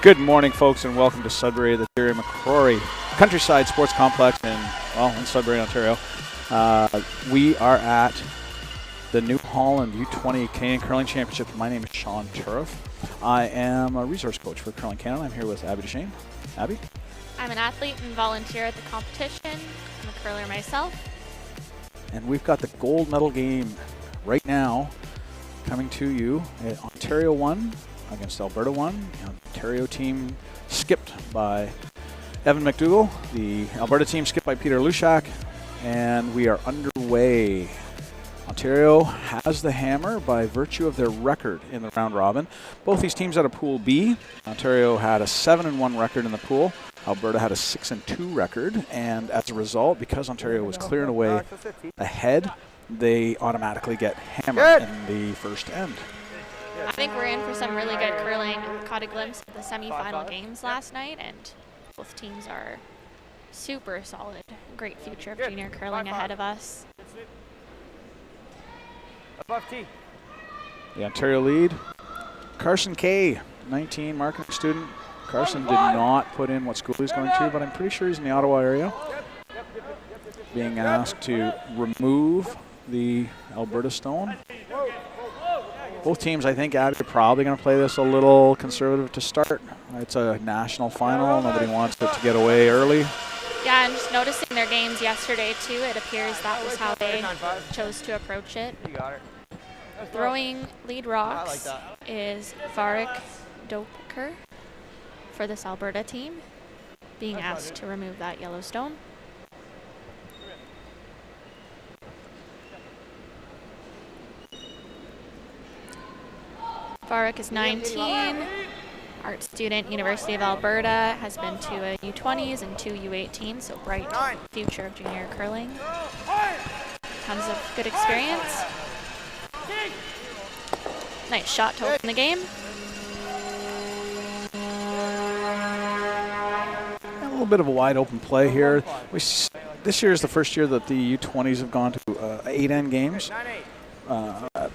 Good morning, folks, and welcome to Sudbury, the Terry McCrory Countryside Sports Complex in Sudbury, Ontario. We are at the new Holland U-20 Canadian Curling Championship. My name is Sean Turriff. I am a resource coach for Curling Canada. I'm here with Abby Duchesne. Abby? I'm an athlete and volunteer at the competition. I'm a curler myself. And we've got the gold medal game right now coming to you. Ontario won against Alberta 1. The Ontario team skipped by Evan MacDougall. The Alberta team skipped by Peter Hlushak. And we are underway. Ontario has the hammer by virtue of their record in the round robin. Both these teams had a Pool B. Ontario had a 7-1 record in the pool. Alberta had a 6-2 record. And as a result, because Ontario was clearing away ahead, they automatically get hammered in the first end. I think we're in for some really good curling. Caught a glimpse of the semifinal games last night, and both teams are super solid. Great future of junior curling ahead of us. The Ontario lead, Carson Kay, 19, marketing student. Carson did not put in what school he's going to, but I'm pretty sure he's in the Ottawa area. Being asked to remove the Alberta stone. Both teams, I think, are probably going to play this a little conservative to start. It's a national final. Nobody wants it to get away early. Yeah, and just noticing their games yesterday, too, it appears that was how they chose to approach it. Throwing lead rocks is Varric Dopiker for this Alberta team, being asked to remove that yellow stone. Varric is 19, art student, University of Alberta, has been to a U-20s and 2 U-18s, so bright future of junior curling. Tons of good experience. Nice shot to open the game. A little bit of a wide open play here. This year is the first year that the U-20s have gone to 8-end games.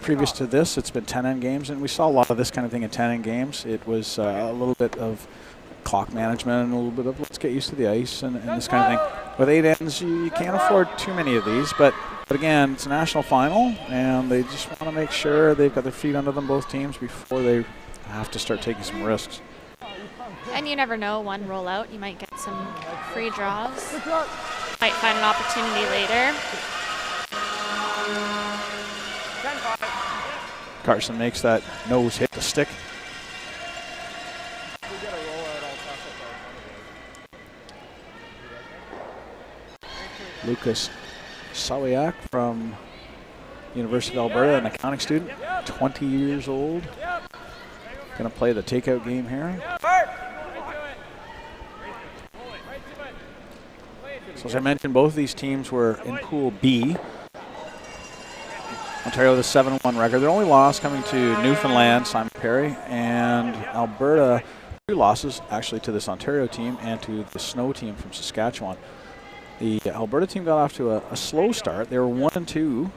Previous to this, it's been 10-end games, and we saw a lot of this kind of thing in 10-end games. It was a little bit of clock management and a little bit of let's get used to the ice and this kind of thing. With 8 ends, you can't afford too many of these, but again, it's a national final, and they just want to make sure they've got their feet under them, both teams, before they have to start taking some risks. And you never know, one rollout, you might get some free draws. Might find an opportunity later. Carson makes that nose hit the stick. Lucas Sawiak from University of Alberta, an accounting student, 20 years old. Going to play the takeout game here. So as I mentioned, both of these teams were in Pool B. Ontario with a 7-1 record. Their only loss coming to Newfoundland, Simon Perry, and Alberta, 2 losses actually to this Ontario team and to the Snow team from Saskatchewan. The Alberta team got off to a slow start. They were 1-2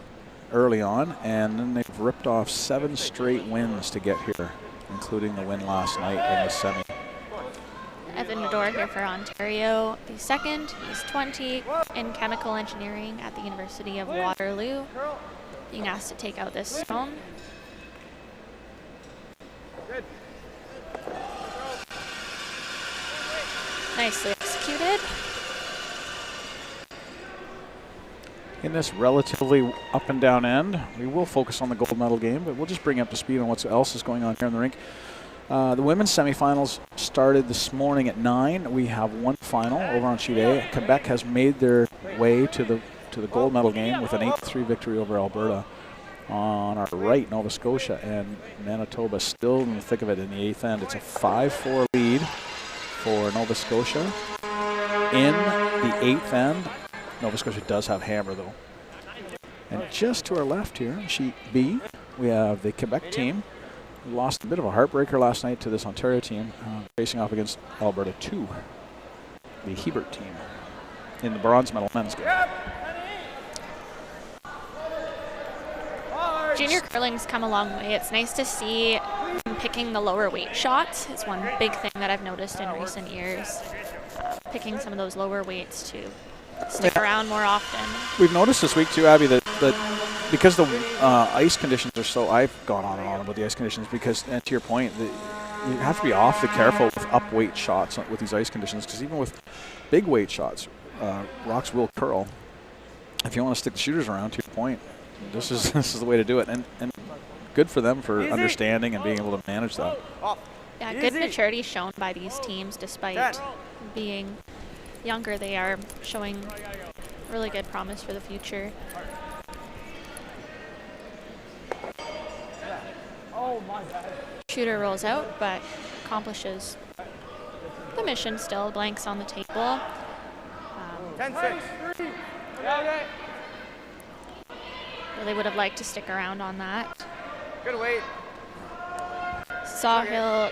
early on, and then they've ripped off 7 straight wins to get here, including the win last night in the semi. Evan Nador here for Ontario. The second, he's 20, in chemical engineering at the University of Waterloo. Being asked to take out this stone. Nicely executed. In this relatively up and down end, we will focus on the gold medal game, but we'll just bring you up to speed on what else is going on here in the rink. The women's semifinals started this morning at 9. We have one final over on sheet A. Quebec has made their way to the gold medal game with an 8-3 victory over Alberta. On our right, Nova Scotia and Manitoba still in the thick of it in the 8th end. It's a 5-4 lead for Nova Scotia. In the 8th end, Nova Scotia does have hammer though. And just to our left here, sheet B, we have the Quebec team. We lost a bit of a heartbreaker last night to this Ontario team, facing off against Alberta 2, the Hebert team, in the bronze medal men's game. Junior curling's come a long way. It's nice to see them picking the lower weight shots. It's one big thing that I've noticed in recent years. Picking some of those lower weights to stick around more often. We've noticed this week too, Abby, that because the ice conditions are so, I've gone on and on about the ice conditions because, and to your point, you have to be awfully careful with up weight shots with these ice conditions, because even with big weight shots, rocks will curl. If you want to stick the shooters around, to your point, this is the way to do it, and good for them for understanding and being able to manage that. Yeah, good maturity shown by these teams despite being younger. They are showing really good promise for the future. Shooter rolls out, but accomplishes the mission still. Blanks on the table. 10-6. Really would have liked to stick around on that. Good weight. Sawhill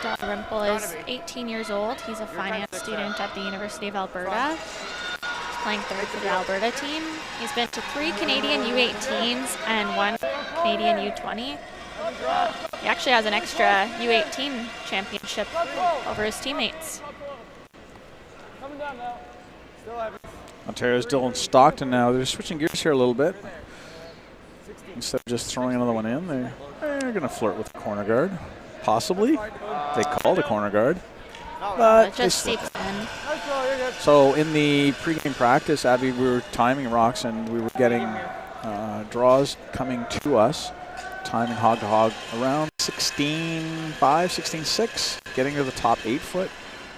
Dalrymple is 18 years old. He's a finance student at the University of Alberta. He's playing third for the Alberta team. He's been to 3 Canadian U18s and 1 Canadian U20. He actually has an extra U18 championship over his teammates. Ontario's Dylan Stockton now. They're switching gears here a little bit. Instead of just throwing another one in, they're going to flirt with the corner guard. Possibly. They called a corner guard. But it just seeps in. So in the pregame practice, Abby, we were timing rocks and we were getting draws coming to us, timing hog to hog around 16.5, 16.6, getting to the top 8 foot.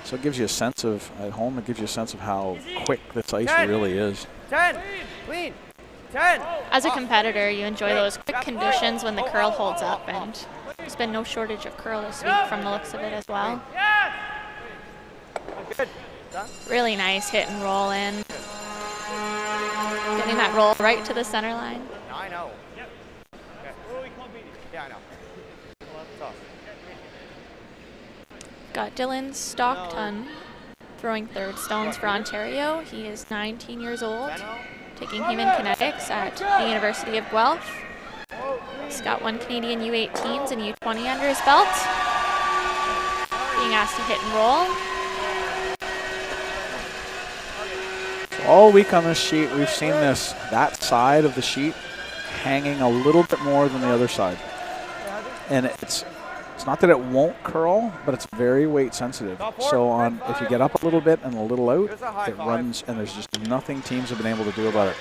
So it gives you a sense of, at home, it gives you a sense of how quick this ice really is. 10, clean, 10. As a competitor, you enjoy those quick conditions when the curl holds up, and there's been no shortage of curl this week from the looks of it as well. Really nice hit and roll in. Getting that roll right to the center line. I know. Yeah, I know. Got Dylan Stockton throwing third stones for Ontario. He is 19 years old, taking human kinetics at the University of Guelph. He's got 1 Canadian U18s and U20 under his belt. Being asked to hit and roll. So all week on this sheet, we've seen that side of the sheet hanging a little bit more than the other side. And it's not that it won't curl, but it's very weight sensitive. So if you get up a little bit and a little out, it runs, and there's just nothing teams have been able to do about it.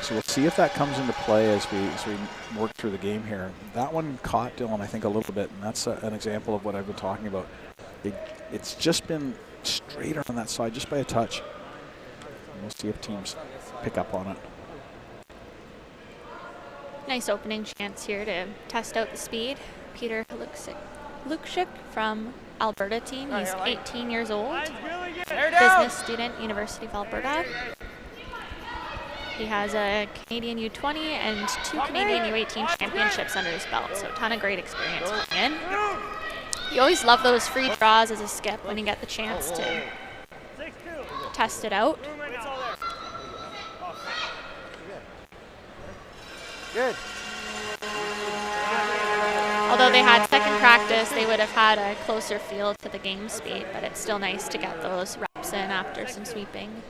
So we'll see if that comes into play as we work through the game here. That one caught Dylan, I think, a little bit, and that's an example of what I've been talking about. It's just been straighter on that side, just by a touch. And we'll see if teams pick up on it. Nice opening chance here to test out the speed. Peter Hlushak from Alberta team. He's 18 years old, business student, University of Alberta. He has a Canadian U20 and 2 Canadian U18 championships under his belt, so a ton of great experience coming in. You always love those free draws as a skip when you get the chance to test it out. Good. Although they had second practice, they would have had a closer feel to the game speed, but it's still nice to get those reps in after some sweeping.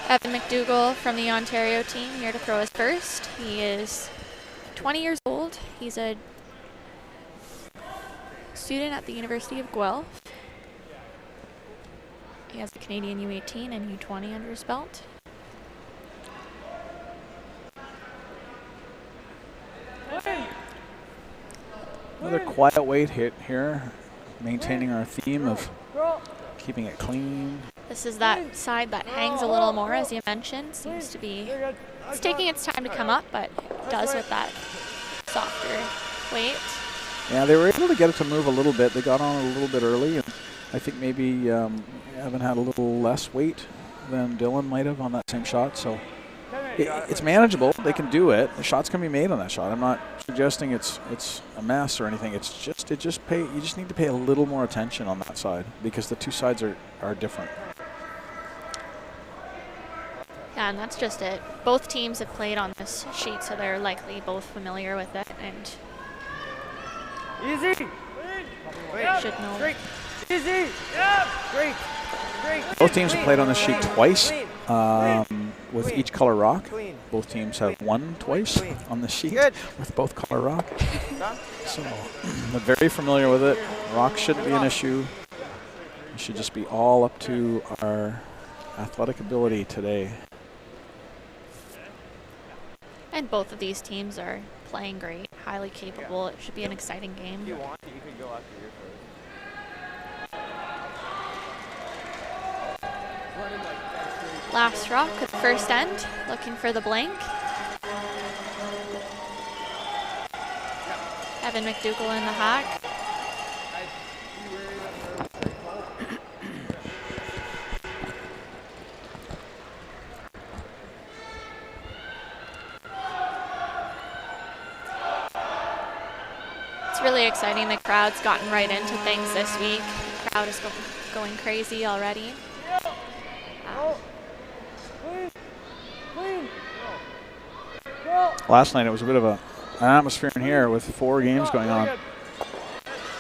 Evan MacDougall from the Ontario team here to throw his first. He is 20 years old. He's a student at the University of Guelph. He has a Canadian U-18 and U-20 under his belt. Another quiet weight hit here, maintaining our theme of keeping it clean. This is that side that hangs a little more, as you mentioned. Seems to be, it's taking its time to come up, but it does with that softer weight. Yeah, they were able to get it to move a little bit. They got on a little bit early, and I think maybe Evan had a little less weight than Dylan might have on that same shot. So it's manageable. They can do it. The shots can be made on that shot. I'm not suggesting it's a mess or anything. It's just you just need to pay a little more attention on that side because the two sides are different. Yeah, and that's just it. Both teams have played on this sheet, so they're likely both familiar with it and easy. Should know. Straight. Easy. Yeah. Straight. Both teams have played on this sheet twice with each color rock. Both teams have won twice on the sheet with both color rock. So they're very familiar with it. Rock shouldn't be an issue. It should just be all up to our athletic ability today. And both of these teams are playing great, highly capable. It should be an exciting game. If you want, you could go after your first. Last rock at the first end, looking for the blank. Evan MacDougall in the hack. It's really exciting. The crowd's gotten right into things this week. The crowd is going crazy already. Last night it was a bit of an atmosphere in here with 4 games going on.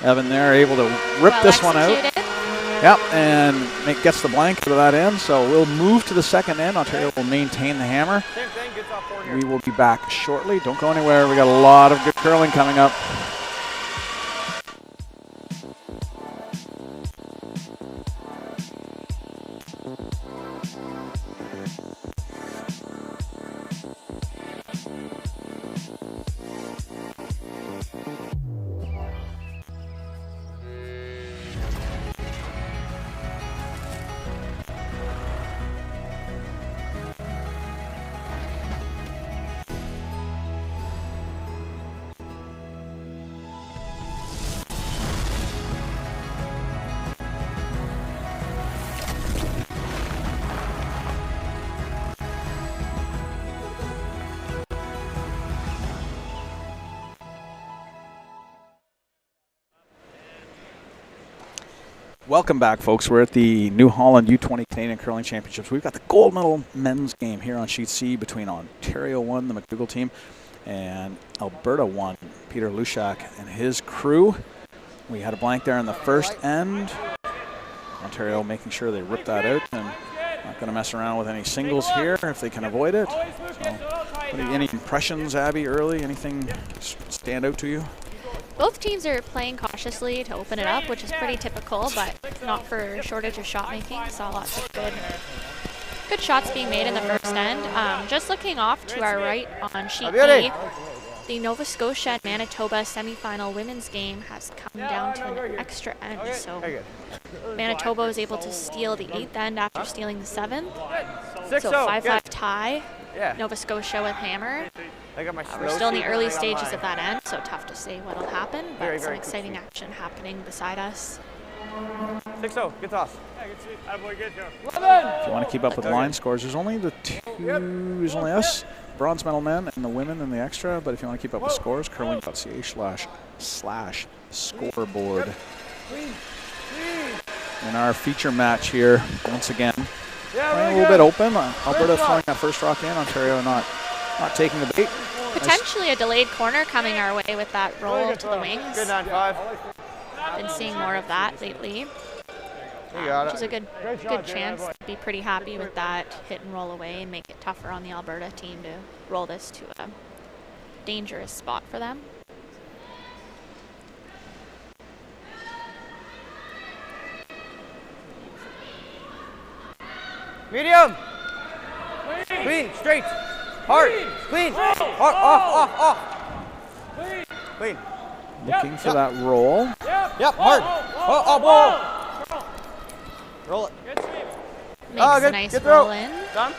Evan there able to rip this one out. Yep, and gets the blank out of that end. So we'll move to the second end. Ontario will maintain the hammer. We will be back shortly. Don't go anywhere. We got a lot of good curling coming up. Welcome back, folks. We're at the New Holland U-20 Canadian Curling Championships. We've got the gold medal men's game here on Sheet C between Ontario 1, the MacDougall team, and Alberta 1, Peter Hlushak and his crew. We had a blank there in the first end. Ontario making sure they rip that out and not going to mess around with any singles here if they can avoid it. So, any impressions, Abby, early? Anything stand out to you? Both teams are playing cautiously to open it up, which is pretty typical, but not for shortage of shot making. Saw lots of good shots being made in the first end. Just looking off to our right on Sheet B, the Nova Scotia and Manitoba semifinal women's game has come down to an extra end. So Manitoba was able to steal the 8th end after stealing the 7th. So 5-5 tie. Nova Scotia with hammer. We're still in the early stages of that end, so tough to say what'll happen, but some exciting action happening beside us. 6-0, good toss. If you want to keep up with line scores, there's only there's only us, bronze medal men, and the women in the extra, but if you want to keep up with scores, curling.ca/scoreboard. In our feature match here, once again, playing a little bit open. Alberta throwing that first rock in. Ontario not taking the bait. Potentially a delayed corner coming our way with that roll to the wings. Good 9-5. Been seeing more of that lately. Which is a good chance to be pretty happy with that hit and roll away and make it tougher on the Alberta team to roll this to a dangerous spot for them. Medium. Clean, straight, hard, clean, off. Clean. Looking for that roll. Yep, hard. Whoa. Roll it. Makes a nice roll in. Done?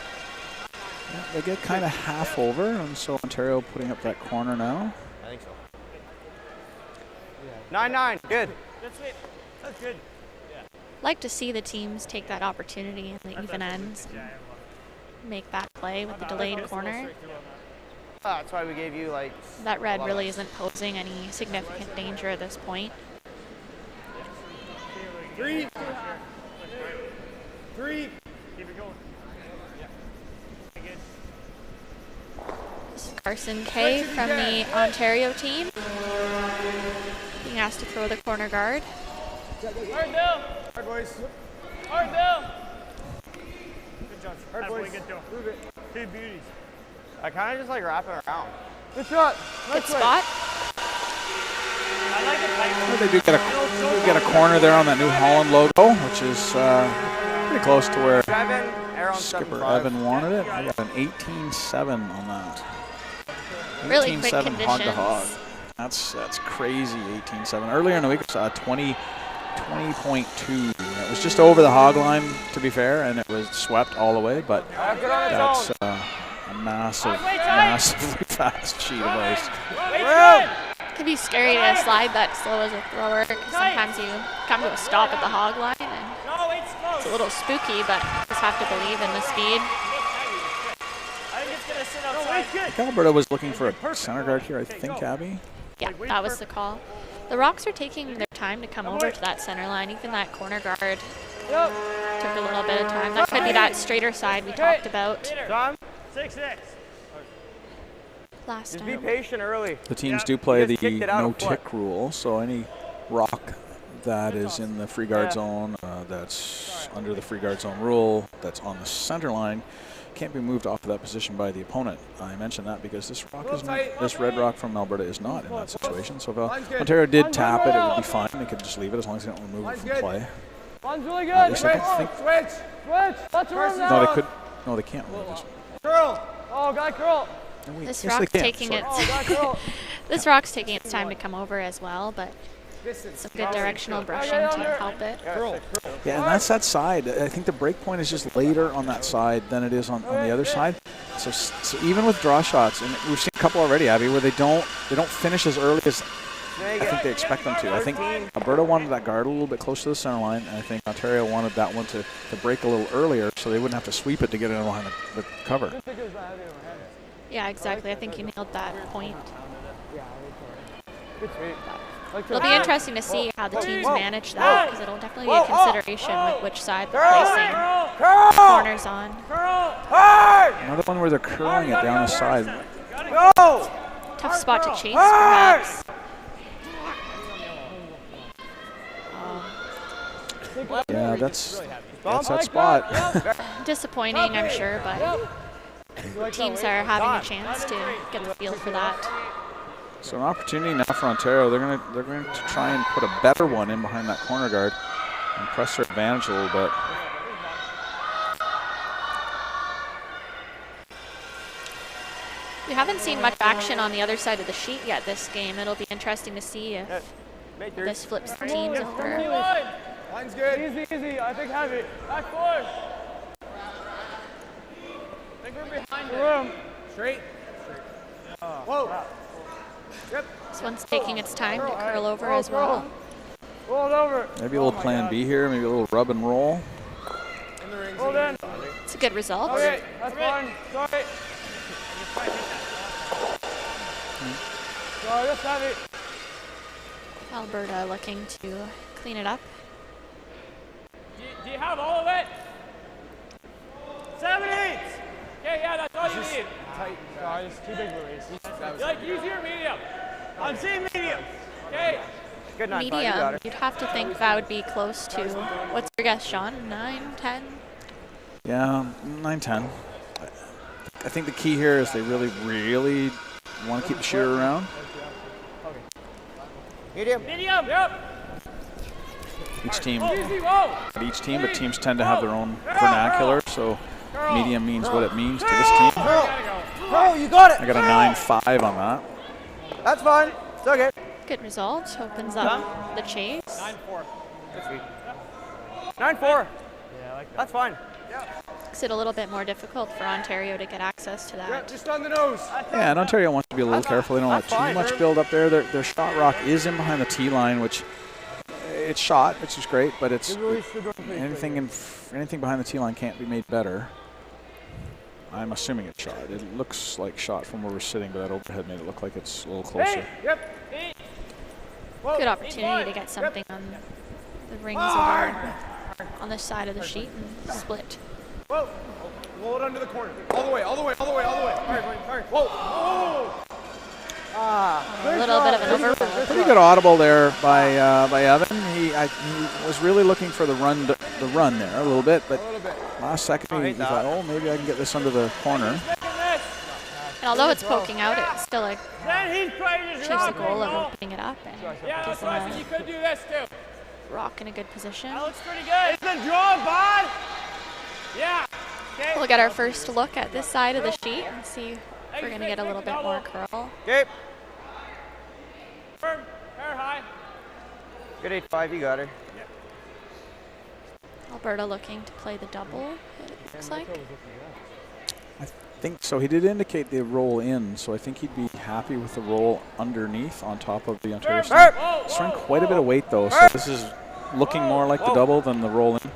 Yeah, they get kind of half over, and so Ontario putting up that corner now. I think so. 9-9, good. That's good. Like to see the teams take that opportunity in the even ends and make that play with the delayed corner. That's why we gave you like... That red really isn't posing any significant danger at this point. 3. Keep it going. This is Carson Kay from the Ontario team. Being asked to throw the corner guard. Hard down. Hard boys. Hard down. Good job. Hard boys. Good job. Move it. Two beauties. I kind of just like wrap it around. Good shot. Good spot. I like it. Well, they do get a corner there on that new Holland logo, which is pretty close to where skipper Evan wanted it. I got an 18-7 on that. Really quick 18-7 hog to hog. conditions. That's crazy. 18-7. Earlier in the week, I saw a 20.2. It was just over the hog line, to be fair, and it was swept all the way. But that's a massively fast sheet of ice. It can be scary to slide that slow as a thrower because sometimes you come to a stop at the hog line and it's a little spooky, but you just have to believe in the speed. Alberta was looking for a center guard here, I think, Abby. Yeah, that was the call. The Rocks are taking their time to come over to that center line. Even that corner guard took a little bit of time. That could be that straighter side we talked about 6-6. last Just time. be patient early. The teams do play the kicked it out a foot. no-tick rule, so any rock that is in the free guard zone, that's under the free guard zone rule, that's on the center line, can't be moved off of that position by the opponent. I mention that because this red rock from Alberta is not in that situation. So if Ontario did tap it, it would be fine. They could just leave it as long as they don't remove it from play. Really good. At least I don't think. Switch. Let's No, they could. No, they can't remove this. Curl. Oh, got curl. This yes, rock's they can. taking Sorry. this rock's taking its time to come over as well, but some good directional brushing to help it. Yeah, and that's that side. I think the break point is just later on that side than it is on the other side. So even with draw shots, and we've seen a couple already, Abby, where they don't finish as early as I think they expect them to. I think Alberta wanted that guard a little bit close to the center line, and I think Ontario wanted that one to break a little earlier so they wouldn't have to sweep it to get it in line the cover. Yeah, exactly. I think you nailed that point. It'll be interesting to see how the teams manage that because it'll definitely be a consideration with which side they're placing corners on. Another one where they're curling it down the side. Tough spot to chase, perhaps. Yeah, that's that spot. Disappointing, I'm sure, but teams are having a chance to get the feel for that. So an opportunity now for Ontario. They're going to try and put a better one in behind that corner guard and press their advantage a little bit. We haven't seen much action on the other side of the sheet yet this game. It'll be interesting to see if this flips the teams over. Line's good. Easy. I think heavy. Back forward. I think we're behind room. Straight. Whoa. Yep. This one's taking its time to curl over as well. Roll it over. Maybe a little plan B here. Maybe a little rub and roll. Hold in. It's a good result. Okay, that's fine. Sorry. Sorry, just heavy. Alberta looking to clean it up. Do you have all of it? 7 8. Okay, yeah, that's all you need. Tight, guys. Too big release. You like easier medium? I'm seeing medium. Okay. Good night. Medium. You'd have to think that would be close to. What's your guess, Sean? 9, 10? Yeah, 9, 10. I think the key here is they really want to keep the shooter around. Medium. Medium. Yep. Each team, but teams tend to have their own vernacular, so medium means what it means to this team. Oh, you got it. I got a 9-5 on that. That's fine. It's okay. Good result. Opens up the chase. 9-4. That's sweet. 9-4. Yeah, I like that. That's fine. Makes it a little bit more difficult for Ontario to get access to that. Yeah, just on the nose. Yeah, and Ontario wants to be a little careful. They don't want too much build up there. Their shot rock is in behind the tee line, which it's shot, which is great, but it's anything behind the tee line can't be made better. I'm assuming it's shot. It looks like shot from where we're sitting, but that overhead made it look like it's a little closer. Good opportunity to get something on the rings over on this side of the sheet and split. Whoa. Roll it under the corner. All the way. All right. Whoa. A little bit of an overroll. Pretty good audible there by Evan. He was really looking for the run there a little bit, but last second he thought, oh, maybe I can get this under the corner. And although it's poking out, it still achieves the goal of opening it up and gives them a rock in a good position. That looks pretty good. It's a draw, bud. Yeah. Okay. We'll get our first look at this side of the sheet and see if we're going to get a little bit more curl. Okay. Firm. Hair high. Good 8-5. You got her. Alberta looking to play the double, it looks like. I think so. He did indicate the roll in, so I think he'd be happy with the roll underneath on top of the Ontario stand. It's throwing quite a bit of weight, though, so this is looking more like the double than the roll in.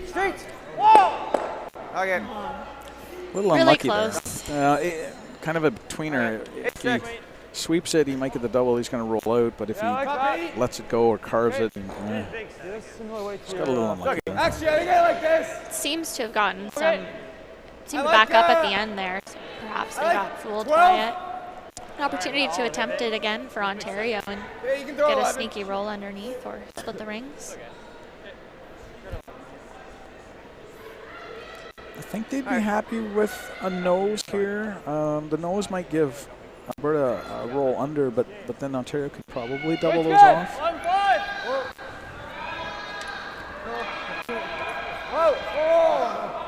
Straight. Whoa! Okay. A little really unlucky close. there. Kind of a tweener. If he sweeps it, he might get the double. He's going to roll out, but if he lets it go or carves it, it's got a little unlucky there. Actually, I think I like this. Seems to have gotten seemed to back up at the end there. So perhaps they got fooled by it. An opportunity to attempt it again for Ontario and get a sneaky roll underneath or split the rings. I think they'd be happy with a nose here. The nose might give Alberta a roll under, but then Ontario could probably double those off.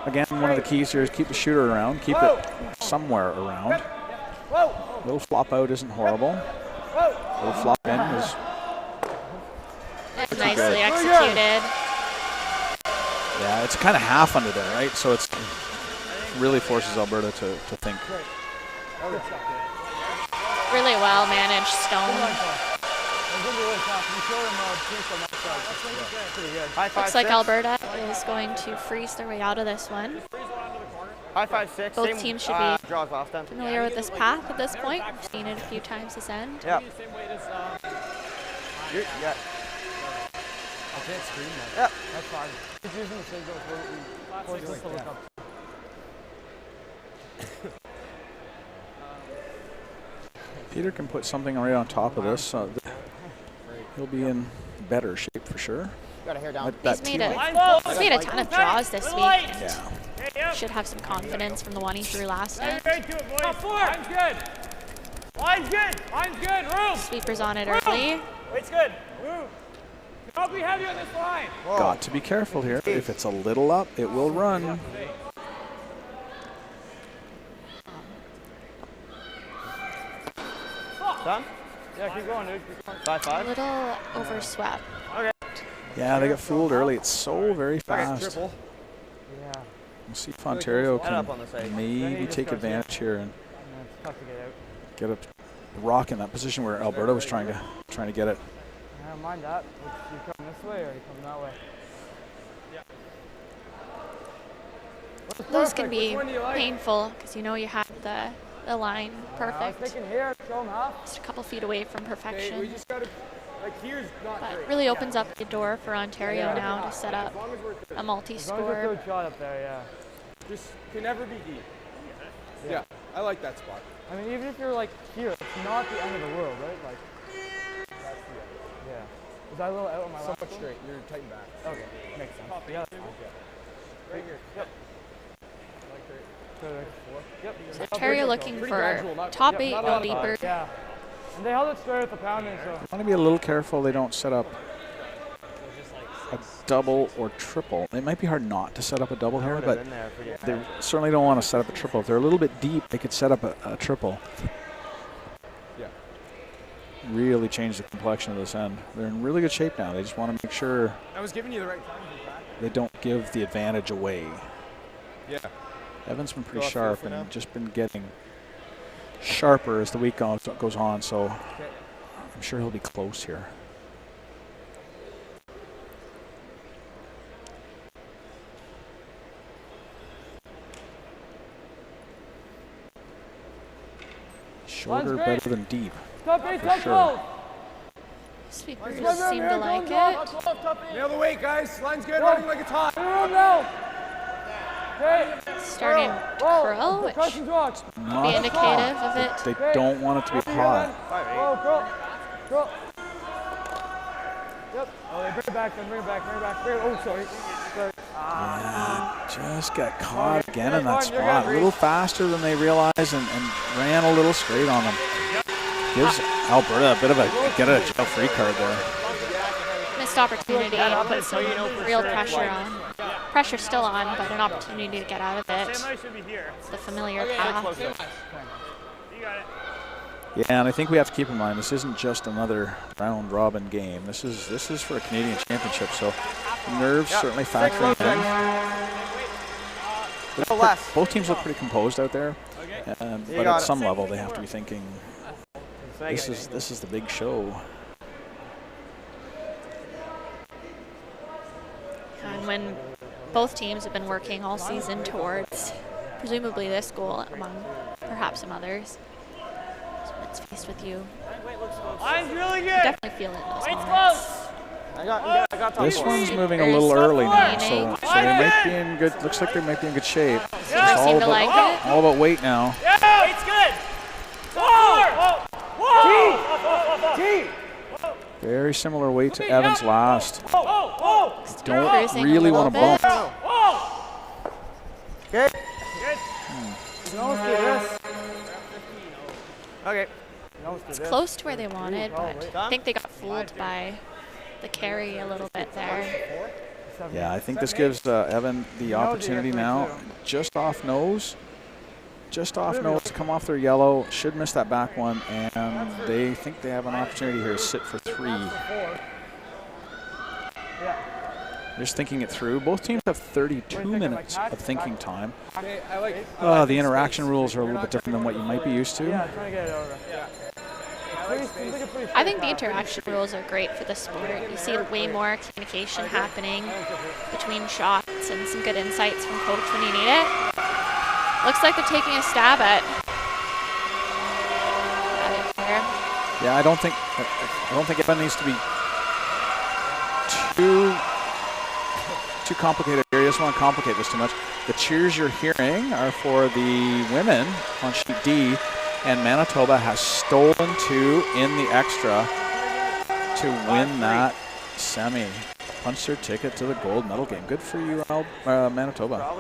Again, one of the keys here is keep the shooter around, keep it somewhere around. Little flop out isn't horrible. Little flop in is nicely executed. Yeah, it's kind of half under there, right? So it's really forces Alberta to think. Really well managed stone. Looks like Alberta is going to freeze their way out of this one. 5-5-6. Both teams should be familiar with this path at this point. We've seen it a few times this end. Yeah. I can't scream that. Yeah. That's fine. He's using the same goals where we force us to look up. Peter can put something right on top of this. He'll be in better shape for sure. Got a hair down. He's made a ton of draws this week. And should have some confidence from the one he threw last end. Line's good. Line's good. Room. Sweepers on it early. Weight's good. Move. Don't be heavy on this line. Got to be careful here. If it's a little up, it will run. Done? Yeah, keep going, dude. 5-5. A little overswept. Okay. Yeah, they got fooled early. It's so very fast. Triple. Yeah. We'll see if Ontario can maybe take advantage here and get a rock in that position where Alberta was trying to get it. I don't mind that. You come this way or you come that way? Yeah. Those can be painful because you know you have the line perfect. Here, show 'em half. Just a couple feet away from perfection. We just gotta Like here's not But great. really opens up the door for Ontario now to set up a multi-score. Shot up there, yeah. Just can never be deep. Yeah, I like that spot. I mean, even if you're like here, it's not the end of the world, right? Like, yeah. Is that a little out on my left? Somewhat straight. You're tighten back. Okay, makes sense. Yeah, that's fine. Right here. Yep. Yep. So Ontario looking for top 8 or deeper. Yeah. And they held it straight at the pounding, so. Want to be a little careful they don't set up a double or triple. It might be hard not to set up a double here, but they certainly don't want to set up a triple. If they're a little bit deep, they could set up a triple. Yeah. Really change the complexion of this end. They're in really good shape now. They just want to make sure I was giving you the right time. they don't give the advantage away. Yeah. Evan's been pretty Go off sharp field for and now. just been getting sharper as the week goes on, so I'm sure he'll be close here. Shorter, better than deep. Top 8, For top sure. 12. Sweepers seem to like it. Nail the weight, guys. Line's good. Running like it's hot. Starting curl, which could be indicative of it. They don't want it to be hot. Curl. Yep. Oh, they bring it back, bring it back. Oh, sorry. Just got caught again in that spot. A little faster than they realized and ran a little straight on them. Gives Alberta a bit of a get out of jail free card there. Missed opportunity to put some real pressure on. Pressure's still on, but an opportunity to get out of it. It's the familiar path. Yeah, and I think we have to keep in mind this isn't just another round robin game. This is for a Canadian Championship, so nerves certainly factoring in. Both teams look pretty composed out there, but at some level they have to be thinking this is the big show. And when both teams have been working all season towards presumably this goal among perhaps some others. So when it's faced with you, Line's really you good. definitely feel it in those moments. I got top This four. one's moving a little early now, so they might be in good. Looks like they might be in good shape. It's all Seem to like it. all about weight now. It's good. Whoa! Very similar weight to Evans last. Don't Cruising a really little want to bump. Good. Okay. It's close to where they wanted, but I think they got fooled by the carry a little bit there. Yeah, I think this gives Evan the opportunity now. Just off nose, come off their yellow. Should miss that back one, and they think they have an opportunity here to sit for 3. Just thinking it through. Both teams have 32 minutes of thinking time. The interaction rules are a little bit different than what you might be used to. Yeah, trying to get it over. I think the interaction rules are great for the sport. You see way more communication happening between shots and some good insights from coach when you need it. Looks like they're taking a stab at it here. Yeah, I don't think Evan needs to be too complicated here. He doesn't want to complicate this too much. The cheers you're hearing are for the women on sheet D, and Manitoba has stolen 2 in the extra to win that semi. Punch their ticket to the gold medal game. Good for you, Manitoba.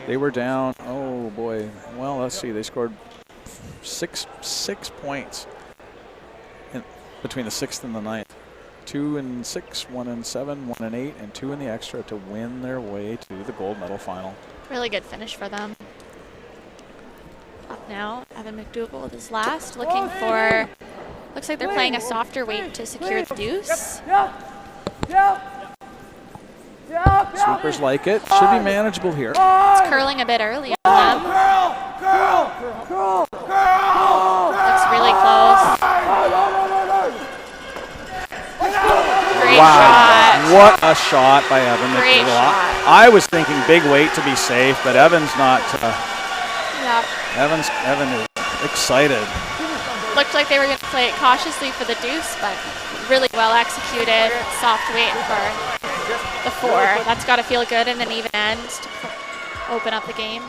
They were down, oh boy. Well, let's see. They scored six points between the 6th and the 9th. 2 and 6, 1 and 7, 1 and 8, and 2 in the extra to win their way to the gold medal final. Really good finish for them. Up now, Evan MacDougall with his last, looking for, looks like they're playing a softer weight to secure the deuce. Sweepers like it. Should be manageable here. It's curling a bit early on them. Looks really close. Great shot. What a shot by Evan Great MacDougall. shot. I was thinking big weight to be safe, but Evan's not. Yep. Evan is excited. looked like they were going to play it cautiously for the deuce, but really well executed, soft weight for the 4. That's got to feel good in an even end to open up the game.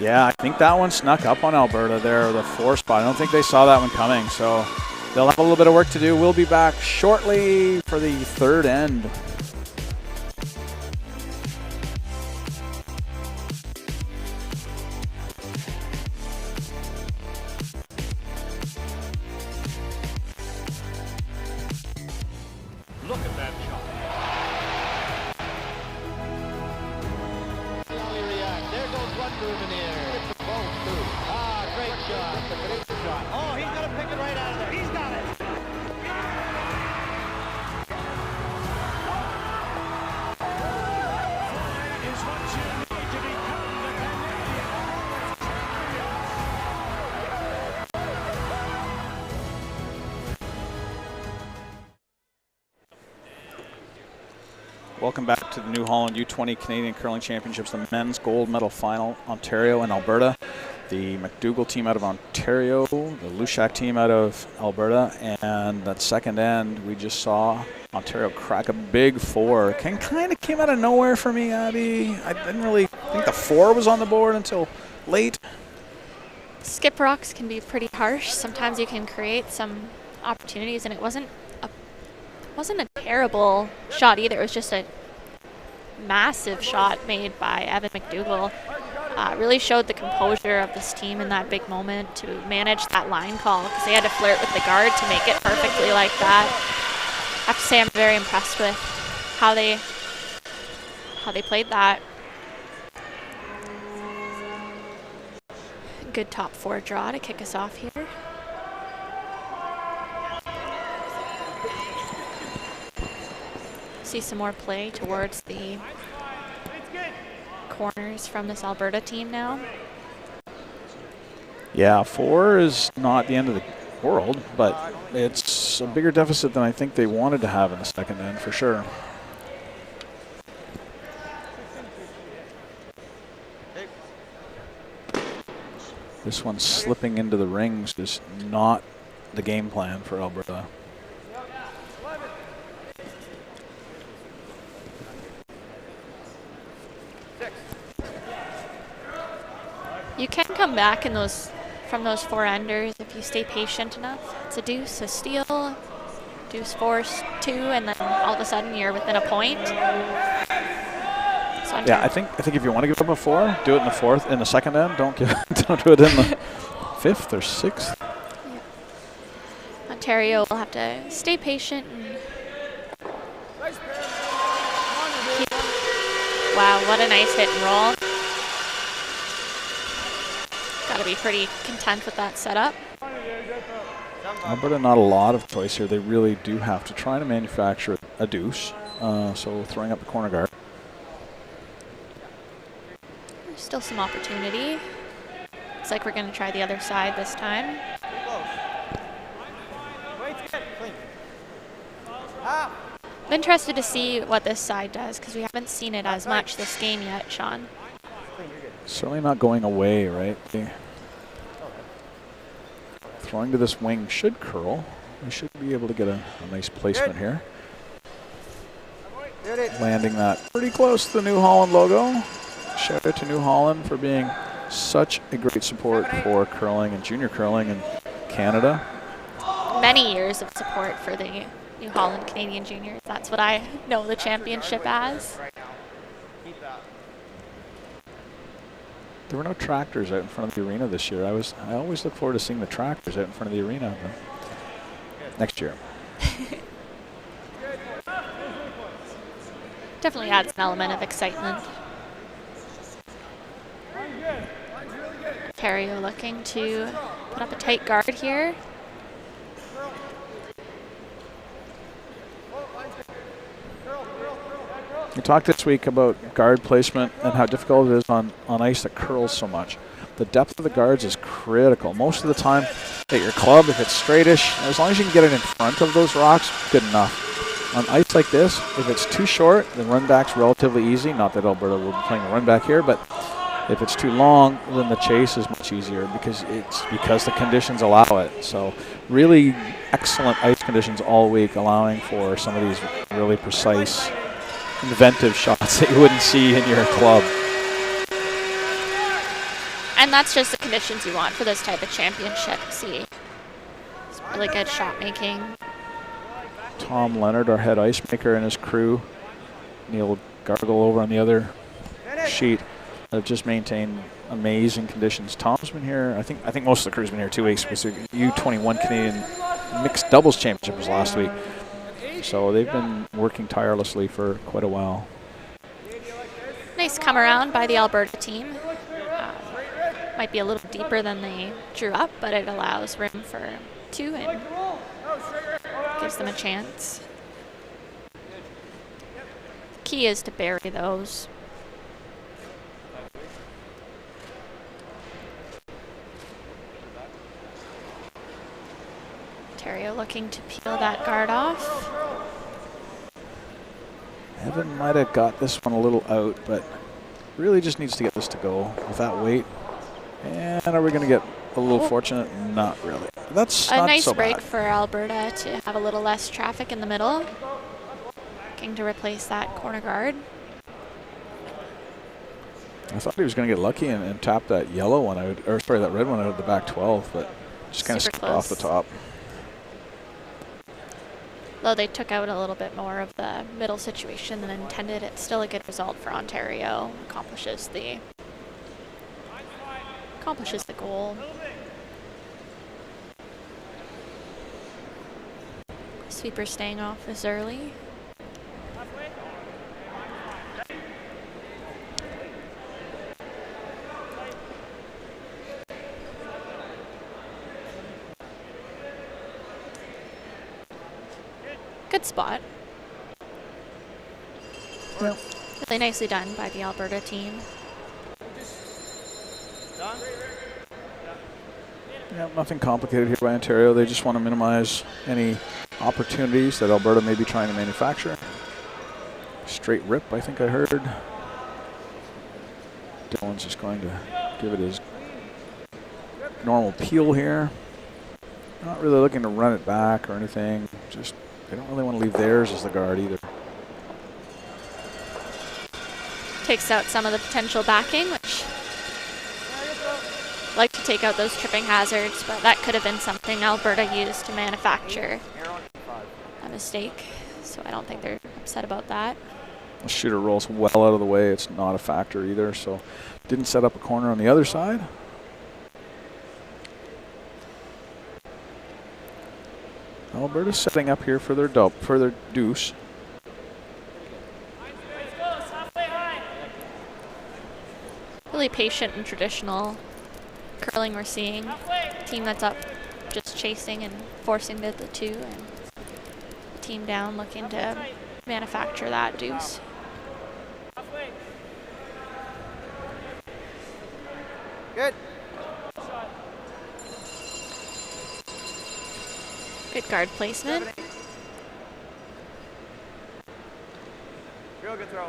Yeah, I think that one snuck up on Alberta there, the 4 spot. I don't think they saw that one coming, so they'll have a little bit of work to do. We'll be back shortly for the 3rd end. Look at that shot. There goes one moving here. It's a ball too. Ah, great shot. Great shot. Oh, he's going to pick it right out of there. He's got it. Is what you need to become the Canadian Welcome back to the New Holland U-20 Canadian Curling Championships, the men's gold medal final, Ontario and Alberta. The MacDougall team out of Ontario, the Hlushak team out of Alberta, and that second end, we just saw Ontario crack a big 4. Kind of came out of nowhere for me, Abby. I didn't really think the 4 was on the board until late. Skip rocks can be pretty harsh. Sometimes you can create some opportunities, and it wasn't a terrible shot either. It was just a massive shot made by Evan MacDougall. Really showed the composure of this team in that big moment to manage that line call, because they had to flirt with the guard to make it perfectly like that. I have to say I'm very impressed with how they played that. Good top 4 draw to kick us off here. See some more play towards the corners from this Alberta team now. Yeah, 4 is not the end of the world, but it's a bigger deficit than I think they wanted to have in the second end, for sure. This one slipping into the rings is not the game plan for Alberta. You can come back in from those 4 enders if you stay patient enough. It's a deuce, a steal, deuce, 4, 2, and then all of a sudden you're within a point. So yeah, I think if you want to give up a 4, do it in the 4th, in the second end. Don't do it in the 5th or 6th. Yeah. Ontario will have to stay patient and wow, what a nice hit and roll. Got to be pretty content with that setup. Alberta, not a lot of choice here. They really do have to try to manufacture a deuce. So throwing up the corner guard. There's still some opportunity. Looks like we're going to try the other side this time. I'm interested to see what this side does, because we haven't seen it as much this game yet, Sean. Certainly not going away, right? Throwing to this wing should curl. We should be able to get a nice placement here. Landing that pretty close to the New Holland logo. Shout out to New Holland for being such a great support for curling and junior curling in Canada. Many years of support for the New Holland Canadian Juniors. That's what I know the championship as. There were no tractors out in front of the arena this year. I always look forward to seeing the tractors out in front of the arena next year. Definitely adds an element of excitement. Ontario looking to put up a tight guard here. We talked this week about guard placement and how difficult it is on ice that curls so much. The depth of the guards is critical. Most of the time, at your club, if it's straightish, as long as you can get it in front of those rocks, good enough. On ice like this, if it's too short, the run back's relatively easy. Not that Alberta will be playing a run back here, but if it's too long, then the chase is much much easier because the conditions allow it. So really excellent ice conditions all week, allowing for some of these really precise, inventive shots that you wouldn't see in your club. And that's just the conditions you want for this type of championship. See, it's really good shot making. Tom Leonard, our head ice maker, and his crew, Neil Gargle over on the other sheet, have just maintained amazing conditions. Tom's been here. I think most of the crew's been here 2 weeks because the U-21 Canadian mixed doubles championship was last week. So they've been working tirelessly for quite a while. Nice come around by the Alberta team. Might be a little deeper than they drew up, but it allows room for two and gives them a chance. The key is to bury those. Ontario looking to peel that guard off. Evan might have got this one a little out, but really just needs to get this to go with that weight. And are we going to get a little fortunate? Not really. That's a not nice so break bad. for Alberta to have a little less traffic in the middle. Looking to replace that corner guard. I thought he was going to get lucky and tap that yellow one out, or sorry, that red one out of the back 12, but just kind of skipped off the top. Though they took out a little bit more of the middle situation than intended, it's still a good result for Ontario. Accomplishes the goal. Sweeper staying off this early. Good spot. Yep. Really nicely done by the Alberta team. Yeah, nothing complicated here by Ontario. They just want to minimize any opportunities that Alberta may be trying to manufacture. Straight rip, I think I heard. Dylan's just going to give it his normal peel here. Not really looking to run it back or anything. Just they don't really want to leave theirs as the guard either. Takes out some of the potential backing, which like to take out those tripping hazards, but that could have been something Alberta used to manufacture a mistake. So I don't think they're upset about that. The shooter rolls well out of the way. It's not a factor either, so didn't set up a corner on the other side. Alberta's setting up here for their deuce. Really patient and traditional curling we're seeing. Team that's up just chasing and forcing the two, and the team down looking to manufacture that deuce. Good. Good guard placement. Real good throw.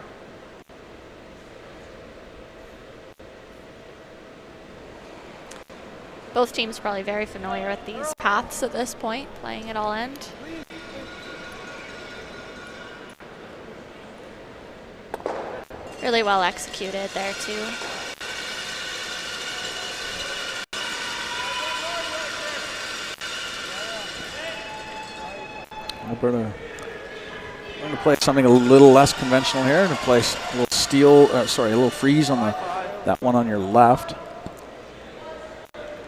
Both teams probably very familiar with these paths at this point, playing at all end. Really well executed there too. Alberta going to play something a little less conventional here, to place a little steel, a little freeze on that one on your left.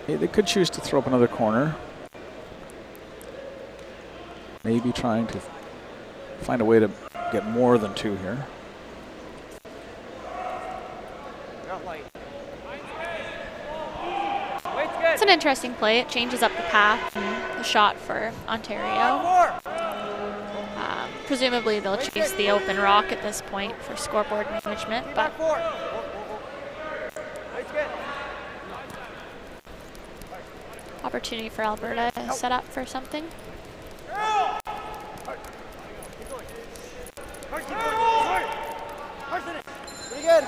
They could choose to throw up another corner. Maybe trying to find a way to get more than two here. It's an interesting play. It changes up the path and the shot for Ontario. Presumably they'll chase the open rock at this point for scoreboard management, but opportunity for Alberta to set up for something. Pretty good.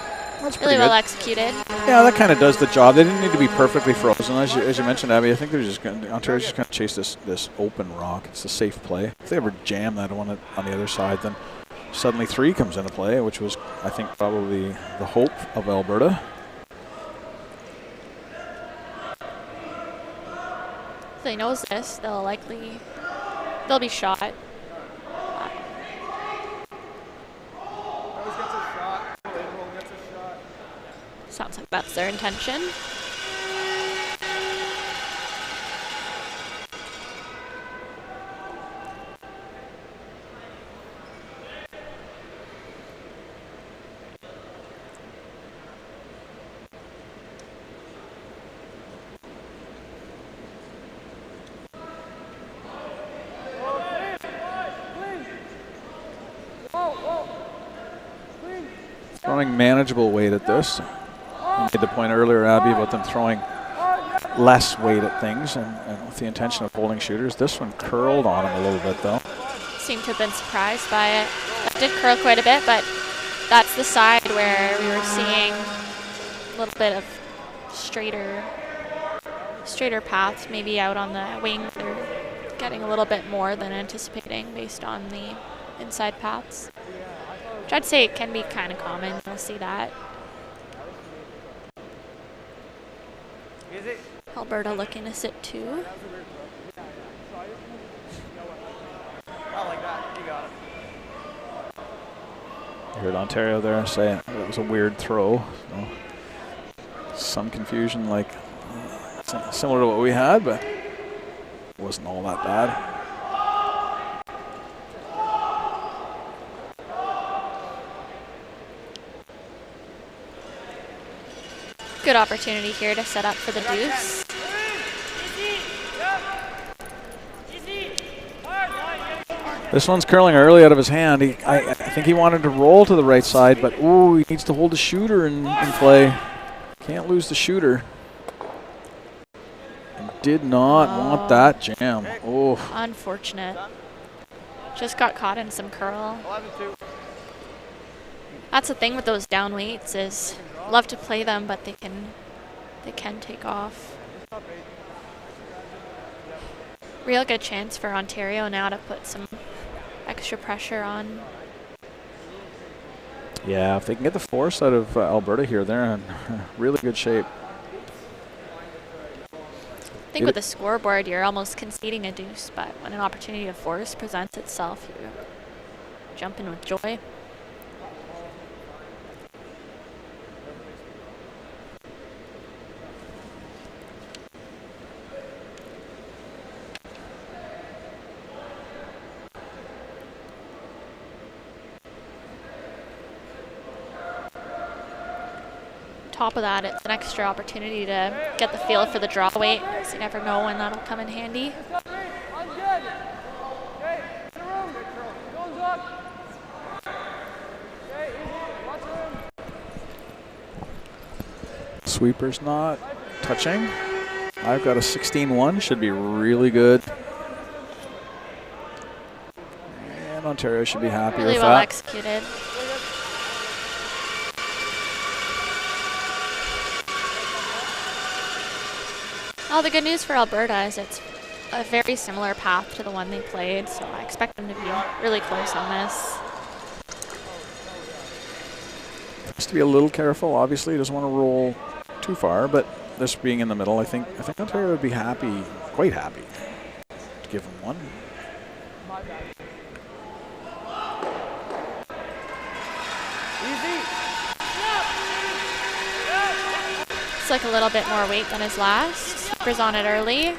That's really pretty well good. executed. Yeah, that kind of does the job. They didn't need to be perfectly frozen, as you mentioned, Abby. I think they're just going. Ontario's just going to chase this open rock. It's a safe play. If they ever jam that one on the other side, then suddenly 3 comes into play, which was, I think, probably the hope of Alberta. If they knows this, they'll be shot. Always gets a shot. Everyone gets a shot. Sounds like that's their intention. Throwing manageable weight at this. You made the point earlier, Abby, about them throwing less weight at things and with the intention of holding shooters. This one curled on him a little bit, though. Seemed to have been surprised by it. That did curl quite a bit, but that's the side where we were seeing a little bit of straighter paths, maybe out on the wing. They're getting a little bit more than anticipating based on the inside paths. Which I'd say it can be kind of common. You'll see that. Alberta looking to sit 2. Not like that. You got it. You heard Ontario there saying it was a weird throw. So some confusion, like similar to what we had, but it wasn't all that bad. Good opportunity here to set up for the deuce. This one's curling early out of his hand. I think he wanted to roll to the right side, but ooh, he needs to hold the shooter in play. Can't lose the shooter. And did not want that jam. Oh, Unfortunate. Just got caught in some curl. 11-2. That's the thing with those down weights is love to play them, but they can take off. Real good chance for Ontario now to put some extra pressure on. yeah, if they can get the force out of Alberta here, they're in really good shape. I think with the scoreboard, you're almost conceding a deuce, but when an opportunity of force presents itself, you jump in with joy. Top of that, it's an extra opportunity to get the feel for the draw weight, so you never know when that'll come in handy. Sweeper's not touching. I've got a 16-1, should be really good. And Ontario should be happy Really with well that. executed. Well, the good news for Alberta is it's a very similar path to the one they played, so I expect them to be really close on this. Has to be a little careful. Obviously, he doesn't want to roll too far, but this being in the middle, I think Ontario would be happy, quite happy, to give him one. It's like a little bit more weight than his last. Sweeper's on it early.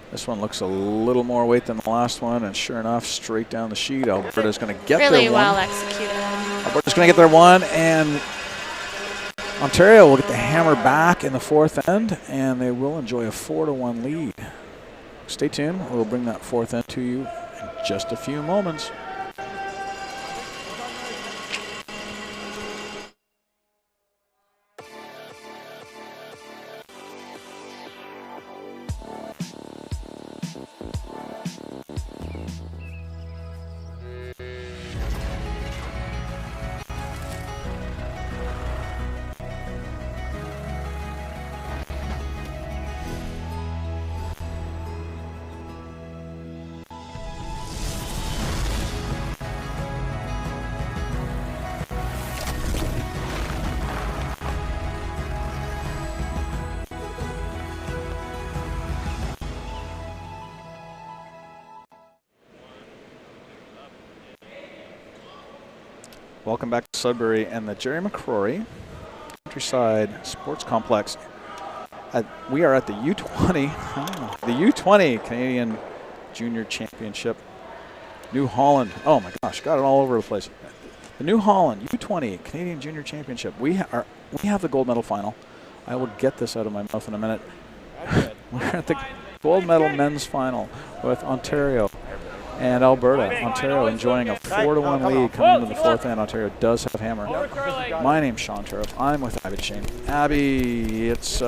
This one looks a little more weight than the last one, and sure enough, straight down the sheet. Alberta's going to get Really their well one. executed. Alberta's going to get their one, and Ontario will get the hammer back in the fourth end, and they will enjoy a 4-1 lead. Stay tuned. We'll bring that fourth end to you in just a few moments. welcome back to Sudbury and the Jerry McCrory Countryside Sports Complex. We are at the U-20, the U-20 Canadian Junior Championship. New Holland, oh my gosh, got it all over the place. The New Holland U-20 Canadian Junior Championship. We have the gold medal final. I will get this out of my mouth in a minute. We're at the gold medal men's final with Ontario and Alberta. Ontario enjoying a 4-1 lead coming into the fourth end. Ontario does have hammer. My name's Sean Turf. I'm with Abby Shane. Abby, it's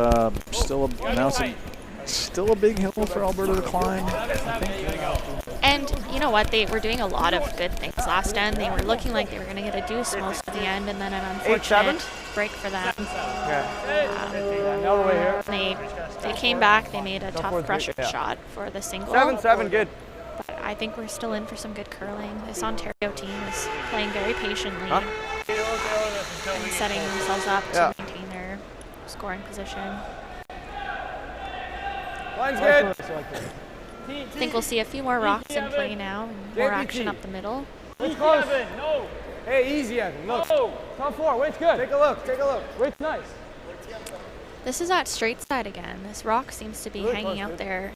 still a big hill for Alberta to climb. And you know what? They were doing a lot of good things last end. They were looking like they were going to get a deuce most of the end, and then an unfortunate break for them. They came back. They made a tough pressure shot for the single. 7-7, good. But I think we're still in for some good curling. This Ontario team is playing very patiently and setting themselves up to maintain their scoring position. Line's good. I think we'll see a few more rocks in play now and more action up the middle. Hey, easy, Evan. Look. Top four. Weight's good. Take a look. Weight's nice. This is at straight side again. This rock seems to be hanging out there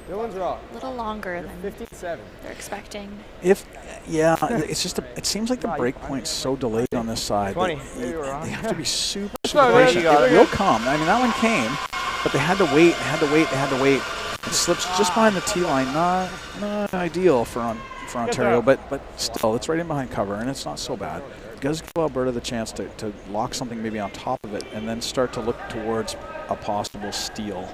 Dylan's rock. a little longer than 57. they're expecting. It's just it seems like the break point's so delayed on this side. 20. They have to be super patient. It will come. I mean, that one came, but they had to wait. It slips just behind the tee line. Not ideal for Ontario, but still, it's right in behind cover, and it's not so bad. It does give Alberta the chance to lock something maybe on top of it, and then start to look towards a possible steal.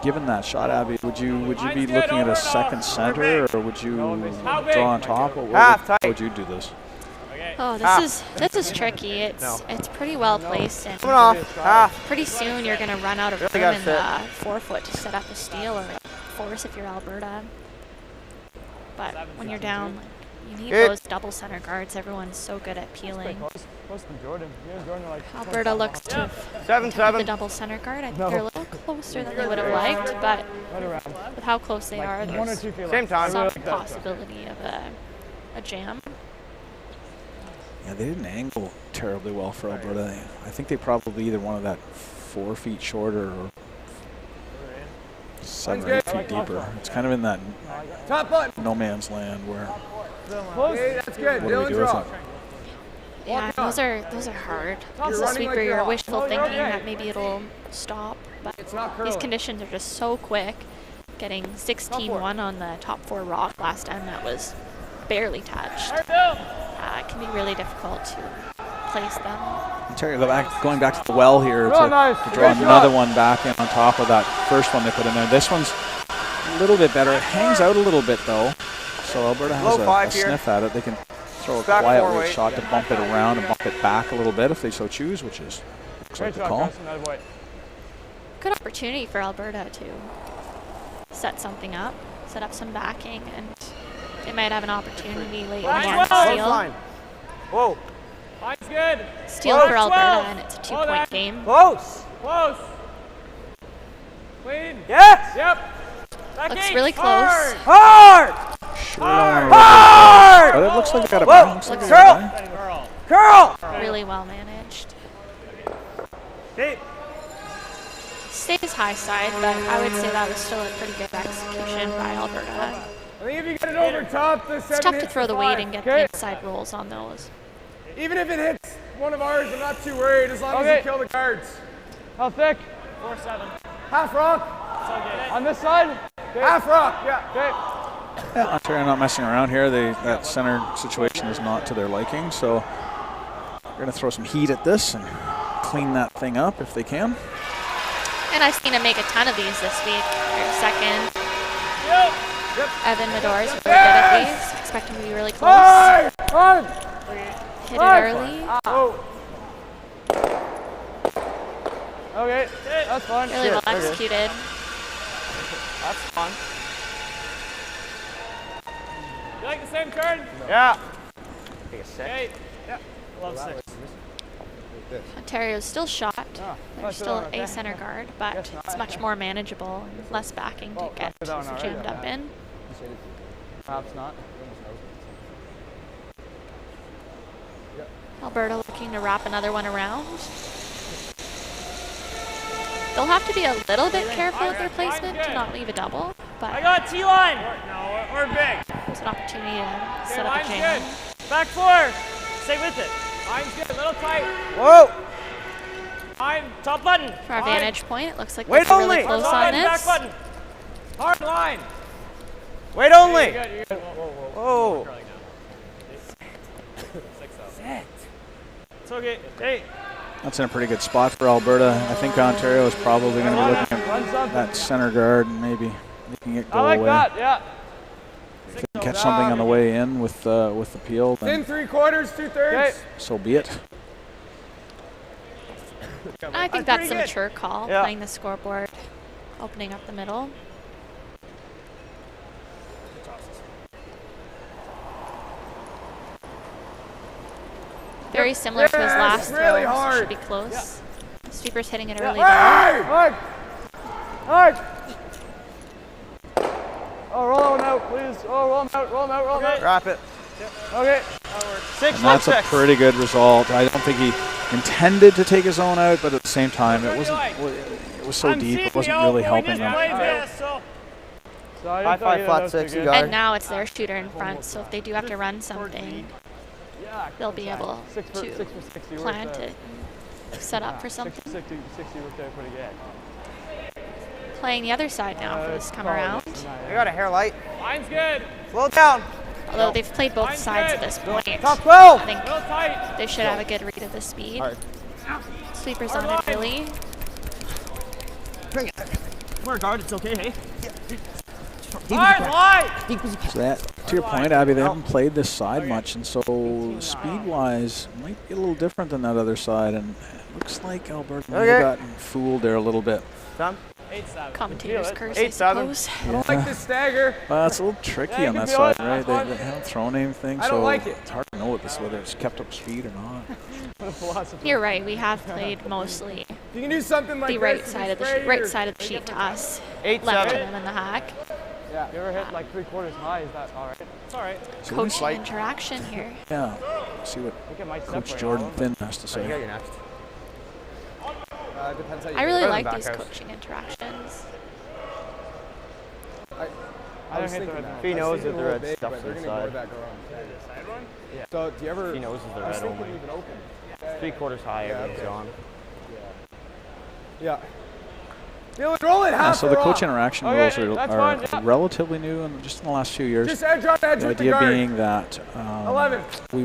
Given that shot, Abby, would you be looking at a second center, or would you draw on top? Or how would you do this? Oh, this is tricky. It's pretty well placed, and pretty soon you're going to run out of room in the forefoot to set up a steal or force if you're Alberta. But when you're down, you need those double center guards. Everyone's so good at peeling. Alberta looks to have the double center guard. I think they're a little closer than they would have liked, but with how close they are, there's some possibility of a jam. Yeah, they didn't angle terribly well for Alberta. I think they probably either wanted that 4 feet shorter or 7 or 8 feet deeper. It's kind of in that no man's land where. That's good. What do we do with it? Yeah, those are hard. As a sweeper, you're wishful thinking that maybe it'll stop, but these conditions are just so quick. Getting 16-1 on the top 4 rock last time, that was barely touched. It can be really difficult to place them. Ontario going back to the well here to draw another one back in on top of that first one they put in there. This one's a little bit better. It hangs out a little bit though, so Alberta has a sniff at it. They can throw a quiet weight shot to bump it around and bump it back a little bit if they so choose, which is looks like the call. Good opportunity for Alberta to set something up, set up some backing, and they might have an opportunity late in the game to steal. Whoa. Line's good. Steal for Alberta, and it's a 2-point game. Close. Clean. Yes. Yep. Looks really close. Hard. But it looks like they got a bounce. Curl. Really well managed. Deep. Stays high side, but I would say that was still a pretty good execution by Alberta. I think if you get it over top, the 7 It's tough to throw the weight and get the inside rolls on those. Even if it hits one of ours, I'm not too worried as long as you kill the guards. How thick? 4-7. Half rock. On this side? Half rock. Yeah. Ontario not messing around here. That center situation is not to their liking, so they're going to throw some heat at this and clean that thing up if they can. And I've seen him make a ton of these this week. Their second. Evan Medor's really good at these. Expect him to be really close. Hit it early. Okay, that's fun. Really well executed. That's fun. You like the same turn? Yeah. Take a 6. Yeah. Love 6. Ontario's still shot. They're still a center guard, but it's much more manageable and less backing to get jammed up in. Perhaps not. Alberta looking to wrap another one around. They'll have to be a little bit careful with their placement to not leave a double, but I got T-line. No, we're big. there's an opportunity to set up a line's jam. good. Back 4. Stay with it. Line's good. A little tight. Whoa! Line, top button. For our Line. vantage point, it looks like Wait we're really only. close Hard on line, back this. button. Hard line. Wait only! You're good, you're good. Whoa. Whoa! It's okay. Hey. That's in a pretty good spot for Alberta. I think Ontario is probably going to be looking at that center guard and maybe making it go I like away. that, yeah. If they can catch something on the way in with the peel, In then 3/4, 2/3. Okay. so be it. I think that's a mature call, Yeah. playing the scoreboard, opening up the middle. Very similar to his last really throw, so hard. should be close. Sweeper's hitting it early. Hard. Hard. Oh, roll one out, please. Oh, roll him out, roll him out, roll him out. Drop it. Okay. And that's a pretty good result. I don't think he intended to take his own out, but at the same time, it was so deep, it wasn't really helping them. High five, flat 6, you got And it. now it's their shooter in front, so if they do have to run something, they'll be able to plant it, set up for something. 60 worked out pretty good. Playing the other side now for this come around. I got a hair light. Line's good. Slow down. Although they've played both sides at this point, Top 12. I think Little tight. they should have a good read of the speed. Hard. Sweeper's on it early. Bring it. We're guard, it's okay, hey? Deep Hard as you line. So that, to your point, Abby, they haven't played this side much, and so speed-wise, might be a little different than that other side, and it looks like Alberta might have gotten fooled there a little bit. Done. 8-7. Commentators curse, I 8-7. suppose. I don't like this stagger. Well, it's a little tricky on that side, right? They haven't thrown anything, I don't so like it. it's hard to know whether it's kept up speed or not. You're right. We have played mostly You can do something like the this right with side of the straight right or- side of the sheet to us, 8-7. left to them in the hack. Yeah. You ever hit like 3/4 high? Is that all right? It's all right. So let's- Coaching interaction here. yeah, see what I think it might Coach separate Jordan all of them. Finn has to You say. got your next. Depends how you I really better like than these back out. coaching interactions. I was hit the thinking red that. one. He I was knows thinking that the a little red big, stuff's but they're gonna inside. ignore that garage. So do you ever? He knows it's the I was red thinking only. even open. 3/4 high, everything's okay. gone. Yeah. Dylan, roll it half So the or coach off. interaction Okay, rules that's are fine, yeah. relatively new and just in the last few years. Just edge on edge The with the idea guard. being that 11. we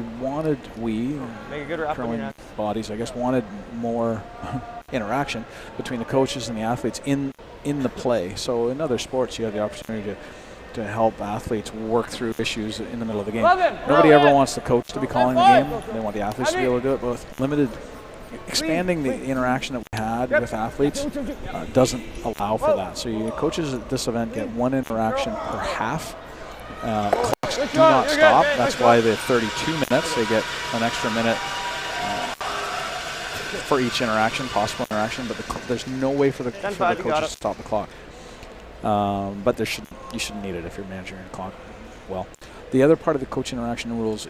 Make a good wrap on your curling next. bodies, I guess, wanted more interaction between the coaches and the athletes in the play. So in other sports, you have the opportunity to help athletes work through issues in the middle of the game. 11, Nobody roll ever it. wants the coach to be calling the game. They want the athletes to be able to do it. Both limited, expanding the interaction that we had with athletes doesn't allow for that. So you coaches at this event get one interaction per half. Clocks do not You're good. stop. Hey, That's why the 32 minutes, they get an extra minute for each interaction, possible interaction, but there's no way for the you got coaches it. to stop the clock. But you shouldn't need it if you're managing your clock well. The other part of the coach interaction rules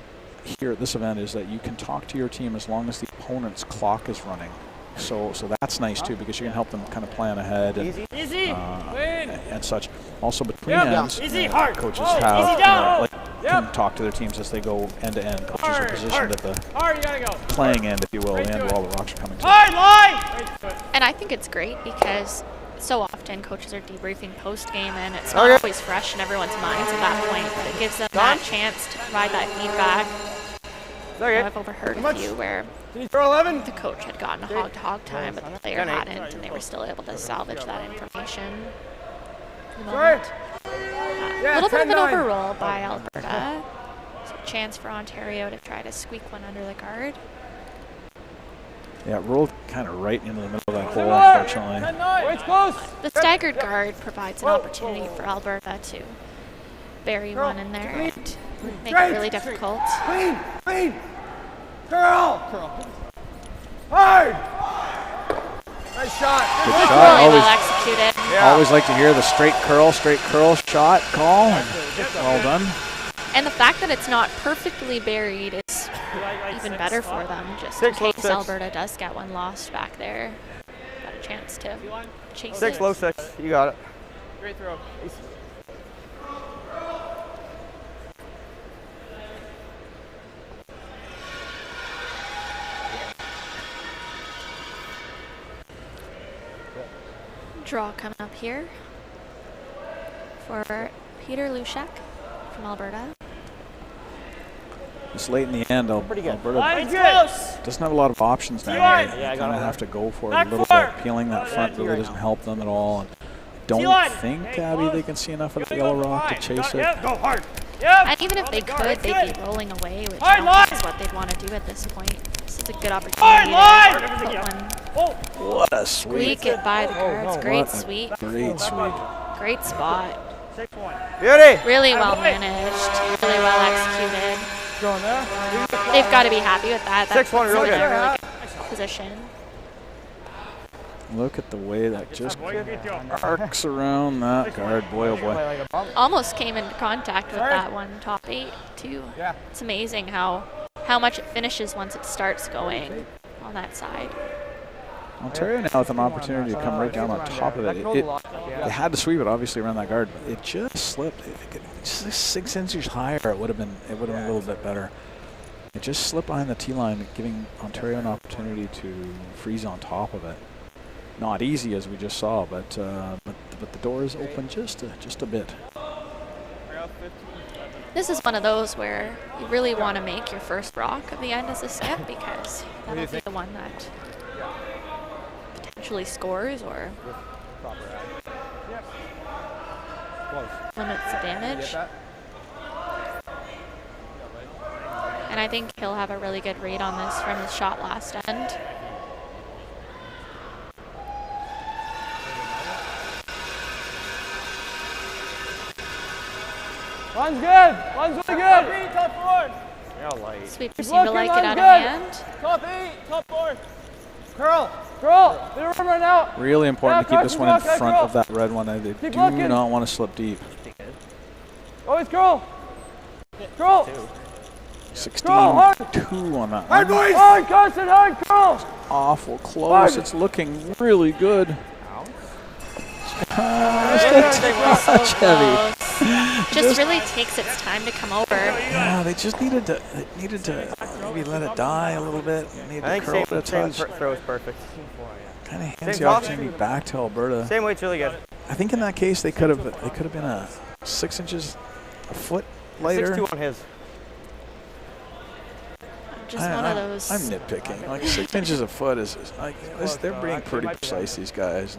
here at this event is that you can talk to your team as long as the opponent's clock is running. So that's nice too, because you can help them kind of plan ahead and, Easy. and such. Also between Yep. ends, Easy, hard. coaches Oh, have easy down. can talk to their teams as they go end to end. Coaches are Hard, positioned hard. at the Hard, you gotta go. playing end, if you will, Right the end to where it. all the rocks are coming to. Hard line. And I think it's great because so often coaches are debriefing post-game and it's not always fresh in everyone's minds at that point, but it gives them that chance to provide that feedback. I've overheard a few where Can you throw 11? the coach had gotten a hog-to-hog time, but the player 10-8. hadn't, and they were still able to salvage that information. For the Sorry. moment. A Yeah, little bit of an 10-9. overroll by Alberta. So a chance for Ontario to try to squeak one under the guard. Yeah, it rolled kind of right into the middle of that hole, unfortunately. 10-9. It's close. The staggered guard provides an opportunity for Alberta to bury one in there and make it really difficult. Clean, clean. Curl. Hard. Nice shot. Good Really shot. Always, well executed. always like to hear the straight curl shot call. Well done. And the fact that it's not perfectly buried is even better for them, just in case Alberta does get one lost back there. Got a chance to chase it. 6, low 6. You got it. Great throw. Draw coming up here for Peter Hlushak from Alberta. It's late in the end. Alberta doesn't have a lot of options now. They kind of have to go for it a little bit. Peeling that front really doesn't help them at all. And don't think, Abby, they can see enough of the yellow rock to chase it. Go hard. And even if they could, they'd be rolling away, which I don't think is what they'd want to do at this point. This is a good opportunity to put one. What a sweep. Squeak it by the guards. Great sweep. Great sweep. Great spot. 6-1. Beauty. Really well managed. Really well executed. Going there. They've got to be happy with that. That's 6-1, real in good. a really good position. Look at the way that just arcs around that guard. Boy, oh boy. Almost came into contact with that one top 8 too. Yeah. It's amazing how much it finishes once it starts going on that side. Ontario now with an opportunity to come right down on top of it. They had to sweep it obviously around that guard, but it just slipped. Just 6 inches higher, it would have been a little bit better. It just slipped behind the T line, giving Ontario an opportunity to freeze on top of it. Not easy, as we just saw, but the door is open just a bit. This is one of those where you really want to make your first rock of the end as a skip, because that'll be the one that potentially scores or limits the damage. And I think he'll have a really good read on this from his shot last end. Line's good. Line's really good. Top 4. Yeah, light. Sweepers seem to like it out of hand. Top 8. Top 4. Curl. Curl. They're right now. Really important to keep this one in front curl. of that red one. They do looking. not want to slip deep. Always curl. Curl. 16-2 on that Hard, one. boys. Hard, Carson. Hard, curl. Awful close. It's looking really good. Just heavy. Just really takes its time to come over. Yeah, they just needed to maybe let it die a little bit. Needed to curl it a touch. Throw is perfect. Kind of hands the opportunity back to Alberta. Same weight's really good. I think in that case they could have been a 6 inches a foot lighter. 6-2 on his. Just one of those. I'm nitpicking. Like 6 inches a foot is like they're being pretty precise, these guys.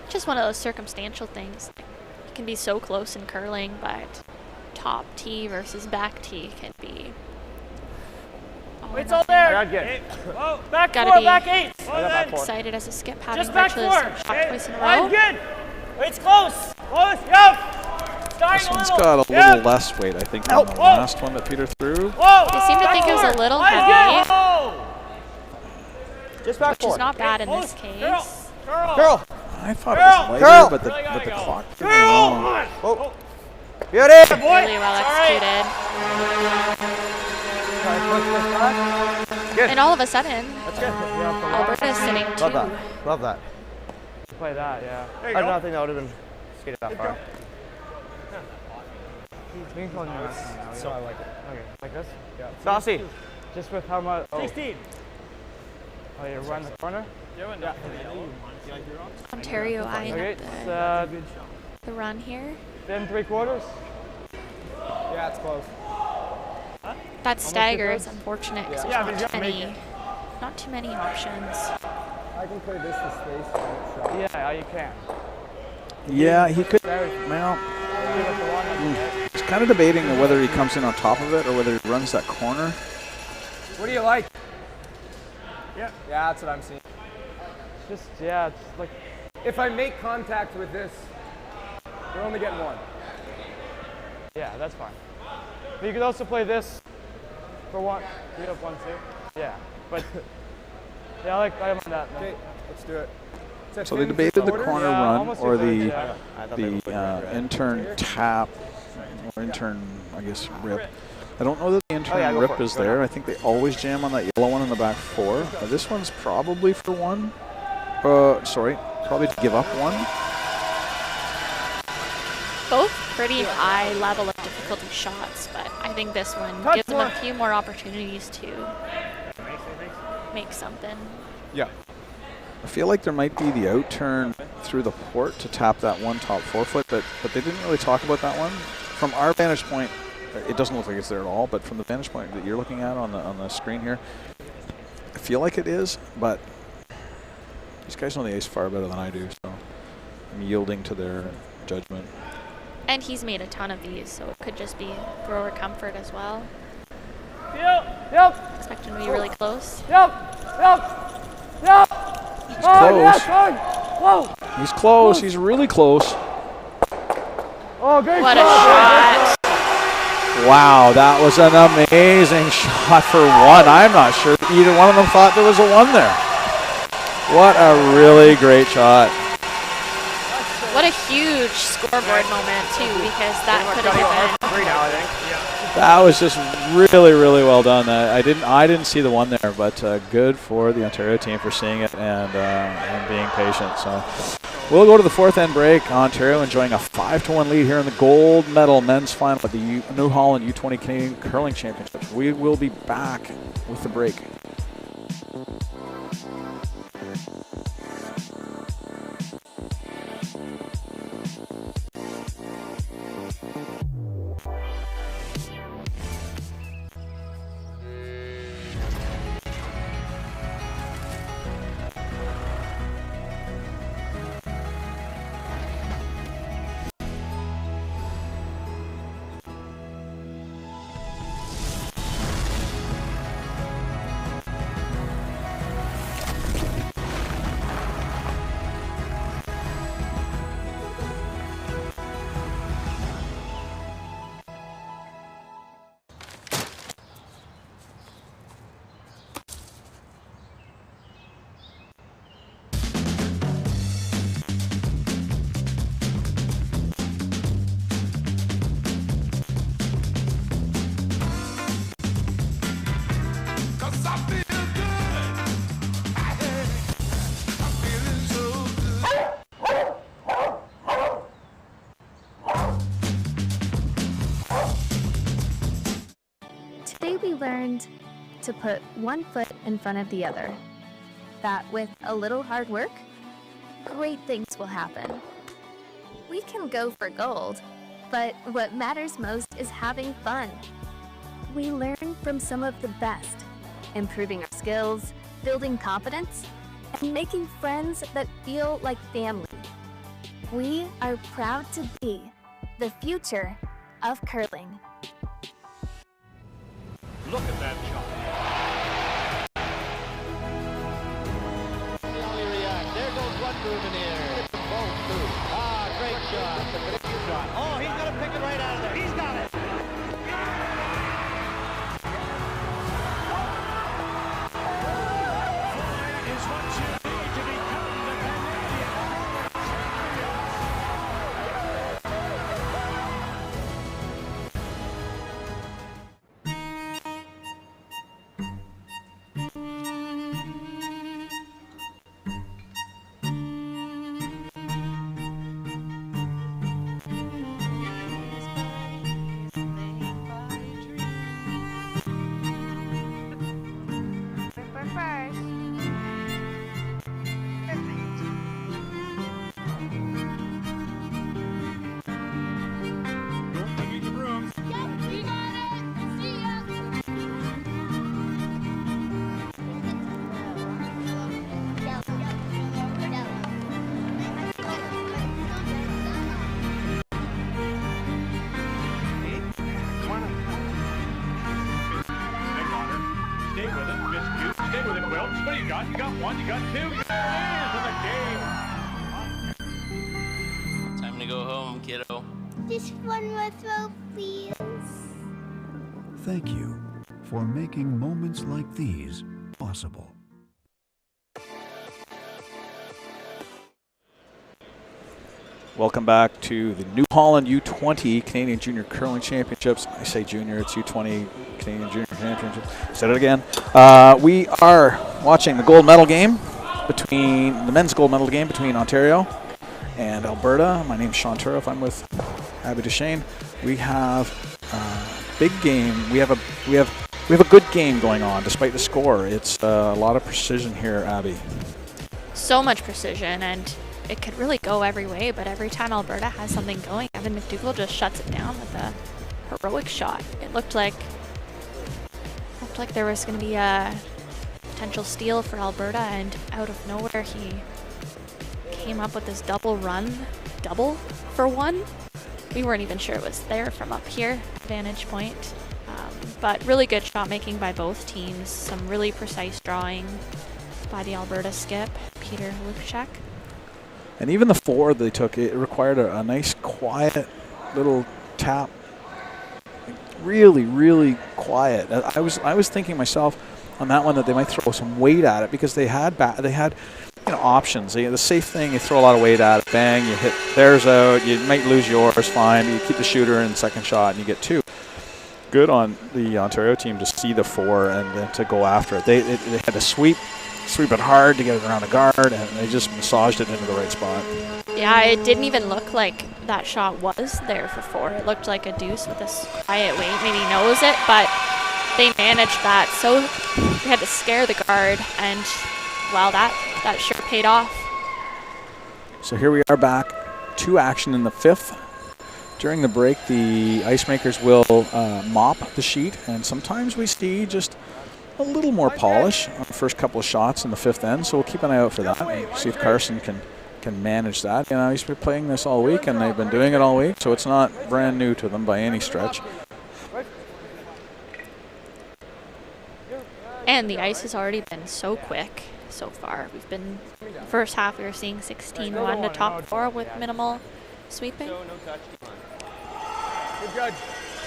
Just one of those circumstantial things. You can be so close in curling, but top tee versus back tee can be. It's all there. Oh, back 4, back 8. Excited as a skip, having Just back virtually 4. the same shot twice in a row. Good. It's close. Close. Yep. This one's got a little less weight, I think, than the last one that Peter threw. They seem to think it was a little heavy, Just back which is not bad in this case. Curl. I thought it was lighter, but the clock did wrong. Oh. Beauty. Really well executed. And all of a sudden, Alberta is sitting 2. Love that. Love that. Play that, yeah. I did not think that would have been skated that far. So I like it. Okay, like this? Yeah. Saucy. Just with how much? 16. Oh, you run the corner? Yeah. Ontario eyeing Okay, up the run here. 10 3/4. Yeah, it's close. That stagger is unfortunate because Yeah, there's but you not too many options. I can play this to space and shot. Yeah, you can. Yeah, he could. Well, he's kind of debating whether he comes in on top of it or whether he runs that corner. What do you like? Yeah. Yeah, that's what I'm seeing. Just, yeah, it's like. If I make contact with this, we're only getting 1. Yeah, that's fine. But you could also play this for 1. You have 1 too. Yeah, but yeah, I don't mind that. Okay, let's do it. So they debated the corner run almost or even, the intern tap or intern, I guess, rip. I don't know that the intern rip is there. I think they always jam on that yellow one in the back 4. This one's probably for 1. Sorry, probably to give up 1. Both pretty high level of difficulty shots, but I think this one gives them a few more opportunities to make something. Yeah. I feel like there might be the out turn through the port to tap that one top forefoot, but they didn't really talk about that one. From our vantage point, it doesn't look like it's there at all, but from the vantage point that you're looking at on the screen here, I feel like it is, but these guys know the ace far better than I do, so I'm yielding to their judgment. And he's made a ton of these, so it could just be thrower comfort as well. Yep. Expect him to be really close. Yep. He's close. Whoa. He's close. He's really close. Oh, great what a shot. Wow, that was an amazing shot for 1. I'm not sure either one of them thought there was a 1 there. What a really great shot. What a huge scoreboard moment, too, because that could have been 3 now, I think. That was just really, really well done. I didn't see the 1 there, but good for the Ontario team for seeing it and being patient. So we'll go to the 4th end break. Ontario enjoying a 5-1 lead here in the gold medal men's final at the New Holland U-20 Canadian Curling Championships. We will be back with the break. Today we learned to put one foot in front of the other. That with a little hard work, great things will happen. We can go for gold, but what matters most is having fun. We learn from some of the best, improving our skills, building confidence, and making friends that feel like family. We are proud to be the future of curling. Look at that shot. See how he reacts. There goes one moving here. Both through. Ah, great shot. Oh, he's going to pick it right out of there. He's got it. Is what you need to become the Canadian You got one, you got two, you got the game. Time to go home, kiddo. Just one more throw, please. Thank you for making moments like these possible. Welcome back to the New Holland U-20 Canadian Junior Curling Championships. I say junior, it's U-20 Canadian Junior Championships. Said it again. We are watching the gold medal game the men's gold medal game between Ontario and Alberta. My name's Sean Turroff. I'm with Abby Duchesne. We have a big game. We have a good game going on despite the score. It's a lot of precision here, Abby. So much precision, and it could really go every way, but every time Alberta has something going, Evan MacDougall just shuts it down with a heroic shot. It looked like there was going to be a potential steal for Alberta, and out of nowhere he came up with this double for one. We weren't even sure it was there from up here, vantage point. But really good shot making by both teams. Some really precise drawing by the Alberta skip, Peter Hlushak. And even the 4 they took, it required a nice, quiet little tap. Really, really quiet. I was thinking myself on that one that they might throw some weight at it because they had options. The safe thing, you throw a lot of weight at it, bang, you hit theirs out, you might lose yours, fine. You keep the shooter in second shot and you get 2. Good on the Ontario team to see the 4 and then to go after it. They had to sweep it hard to get it around the guard, and they just massaged it into the right spot. Yeah, it didn't even look like that shot was there for 4. It looked like a deuce with this quiet weight. Maybe he knows it, but they managed that. So they had to scare the guard, and wow, that sure paid off. So here we are back to action in the 5th. During the break, the ice makers will mop the sheet, and sometimes we see just a little more polish on the first couple of shots in the 5th end, so we'll keep an eye out for that and see if Carson can manage that. He's been playing this all week, and they've been doing it all week, so it's not brand new to them by any stretch. And the ice has already been so quick so far. First half we were seeing 16-1 to top 4 with minimal sweeping. A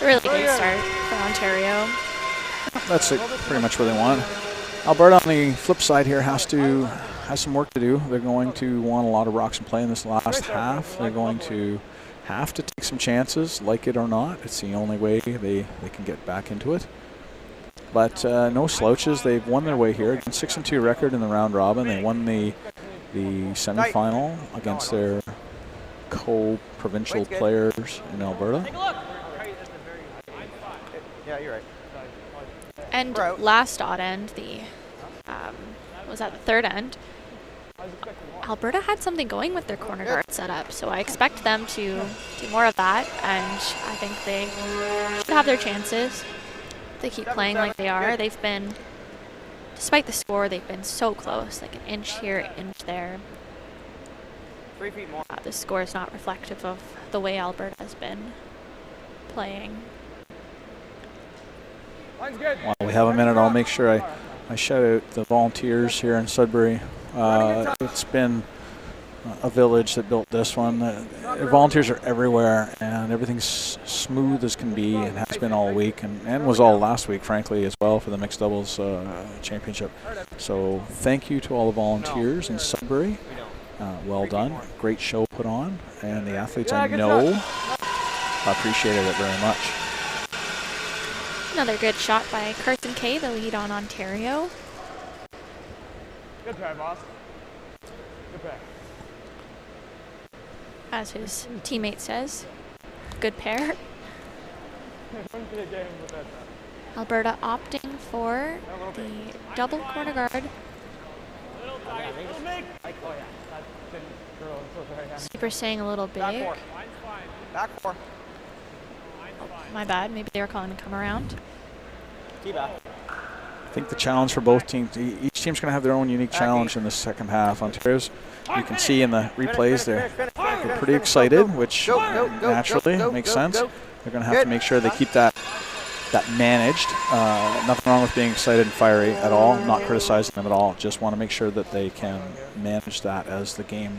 really good start for Ontario. That's pretty much what they want. Alberta, on the flip side here, has some work to do. They're going to want a lot of rocks and play in this last half. They're going to have to take some chances, like it or not. It's the only way they can get back into it. But no slouches. They've won their way here. 6-2 record in the round robin. They won the semifinal against their co-provincial players in Alberta. Yeah, you're right. And last odd end, was at the 3rd end, Alberta had something going with their corner guard setup, so I expect them to do more of that, and I think they should have their chances. They keep playing like they are. They've been, despite the score, they've been so close, like an inch here, inch there. 3 feet more. The score is not reflective of the way Alberta has been playing. While we have a minute, I'll make sure I shout out the volunteers here in Sudbury. It's been a village that built this one. Volunteers are everywhere, and everything's smooth as can be, and has been all week, and was all last week, frankly, as well, for the mixed doubles championship. So thank you to all the volunteers in Sudbury. Well done. Great show put on, and the athletes, I know, appreciated it very much. Another good shot by Carson Kay, the lead on Ontario. Good pair, boss. Good pair. As his teammate says, good pair. Alberta opting for the double corner guard. Super saying a little big. Back 4. My bad, maybe they were calling to come around. T-back. I think the challenge for both teams, each team's going to have their own unique challenge in the second half. Ontario's, you can see in the replays, they're pretty excited, which naturally makes sense. They're going to have to make sure they keep that managed. Nothing wrong with being excited and fiery at all, not criticizing them at all. Just want to make sure that they can manage that as the game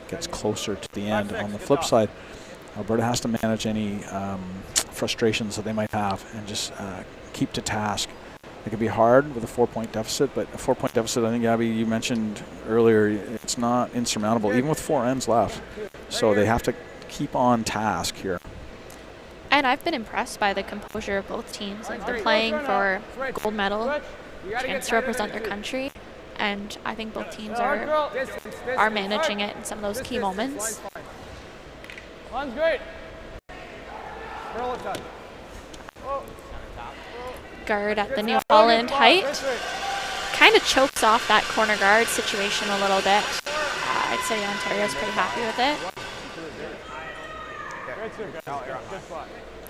gets closer to the end. On the flip side, Alberta has to manage any frustrations that they might have and just keep to task. It could be hard with a 4-point deficit, but a 4-point deficit, I think, Abby, you mentioned earlier, it's not insurmountable, even with 4 ends left. So they have to keep on task here. And I've been impressed by the composure of both teams. Like, they're playing for gold medal, chance to represent their country, and I think both teams are managing it in some of those key moments. Line's great. Guard at the New Holland height. Kind of chokes off that corner guard situation a little bit. I'd say Ontario's pretty happy with it.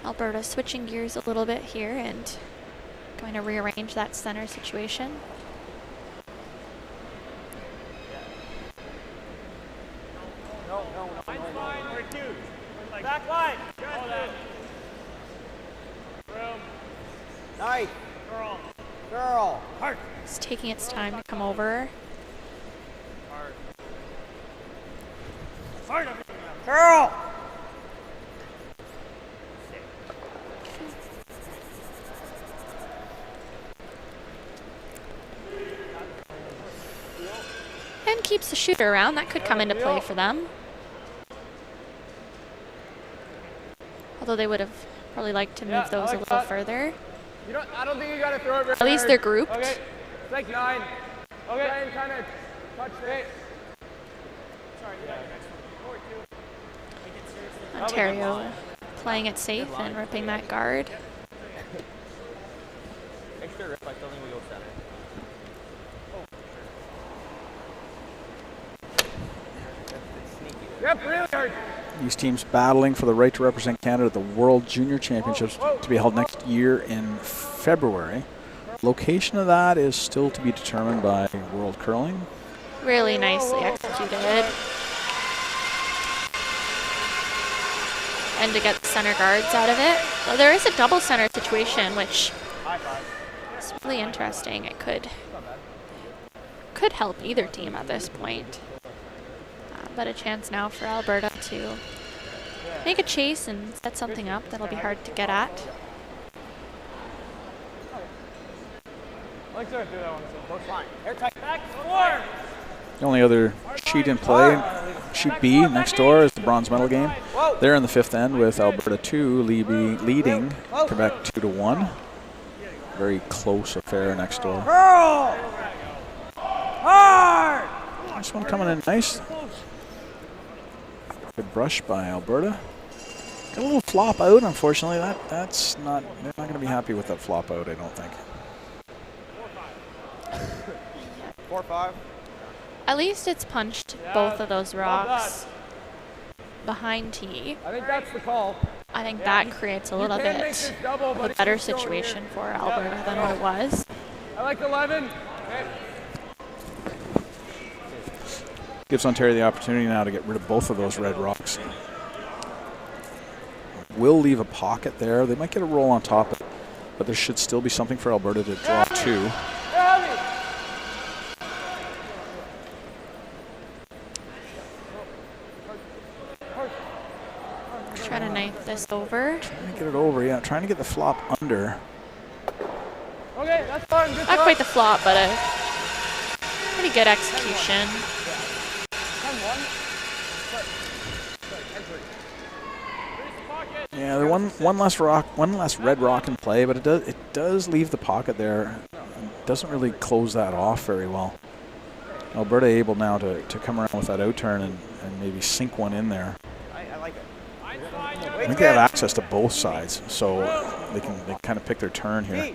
Alberta switching gears a little bit here and going to rearrange that center situation. Back line. Nice. Girl. It's taking its time to come over. Girl. And keeps the shooter around. That could come into play for them. Although they would have probably liked to move those a little further. I don't think you got to throw it very At least they're grouped. Okay. It's like 9. Okay. Try and kind of touch it. Ontario playing it safe and ripping that guard. Extra rip, I still think we go center. Yep, really hard. These teams battling for the right to represent Canada at the World Junior Championships to be held next year in February. Location of that is still to be determined by World Curling. Really nicely executed. And to get the center guards out of it. Well, there is a double center situation, which is really interesting. It could help either team at this point. But a chance now for Alberta to make a chase and set something up that'll be hard to get at. The only other sheet in play, sheet B next door, is the bronze medal game. They're in the 5th end with Alberta 2 leading Quebec 2-1. Very close affair next door. This one coming in nice. Good brush by Alberta. Got a little flop out, unfortunately. That's not, they're not going to be happy with that flop out, I don't think. 4-5. At least it's punched both of those rocks behind tee. I think that's the call. I think that creates a little bit of a better situation for Alberta than what it was. I like 11. Gives Ontario the opportunity now to get rid of both of those red rocks. Will leave a pocket there. They might get a roll on top, but there should still be something for Alberta to draw 2. Trying to knife this over. Trying to get it over, yeah. Trying to get the flop under. Okay, that's fine. Not quite the flop, but a pretty good execution. Yeah, there one less red rock in play, but it does leave the pocket there. It doesn't really close that off very well. Alberta able now to come around with that out turn and maybe sink one in there. I like it. I think they have access to both sides, so they kind of pick their turn here.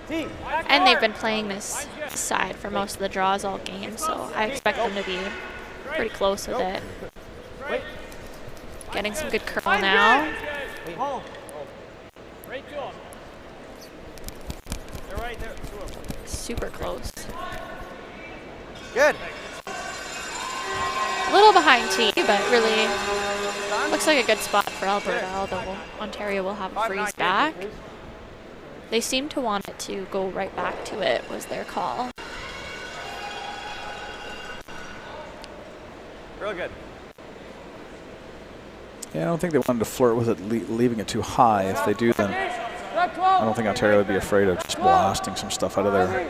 And they've been playing this side for most of the draws all game, so I expect them to be pretty close with it. Getting some good curl now. Super close. Good. A little behind tee, but really looks like a good spot for Alberta, although Ontario will have a freeze back. They seem to want it to go right back to it, was their call. Real good. Yeah, I don't think they wanted to flirt with it, leaving it too high. If they do, then I don't think Ontario would be afraid of just blasting some stuff out of there.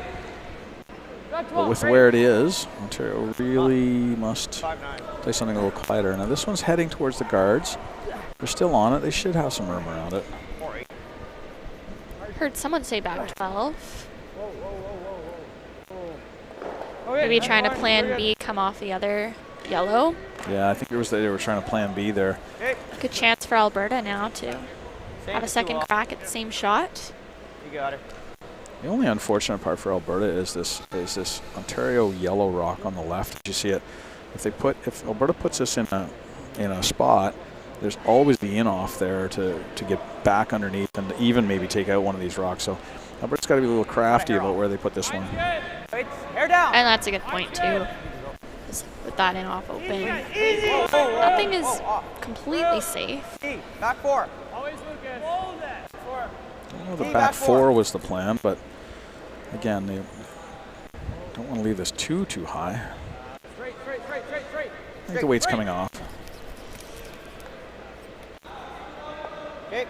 But with where it is, Ontario really must play something a little quieter. Now this one's heading towards the guards. They're still on it. They should have some room around it. Heard someone say back 12. Maybe trying to plan B, come off the other yellow. Yeah, I think it was they were trying to plan B there. Good chance for Alberta now to have a second crack at the same shot. You got it. The only unfortunate part for Alberta is this Ontario yellow rock on the left. Did you see it? If Alberta puts this in a spot, there's always the in-off there to get back underneath and even maybe take out one of these rocks. So Alberta's got to be a little crafty about where they put this one. Hair down. And that's a good point too. With that in-off open. Nothing is completely safe. Back 4. Always Lucas. I know the back 4 was the plan, but again, they don't want to leave this too high. I think the weight's coming off. A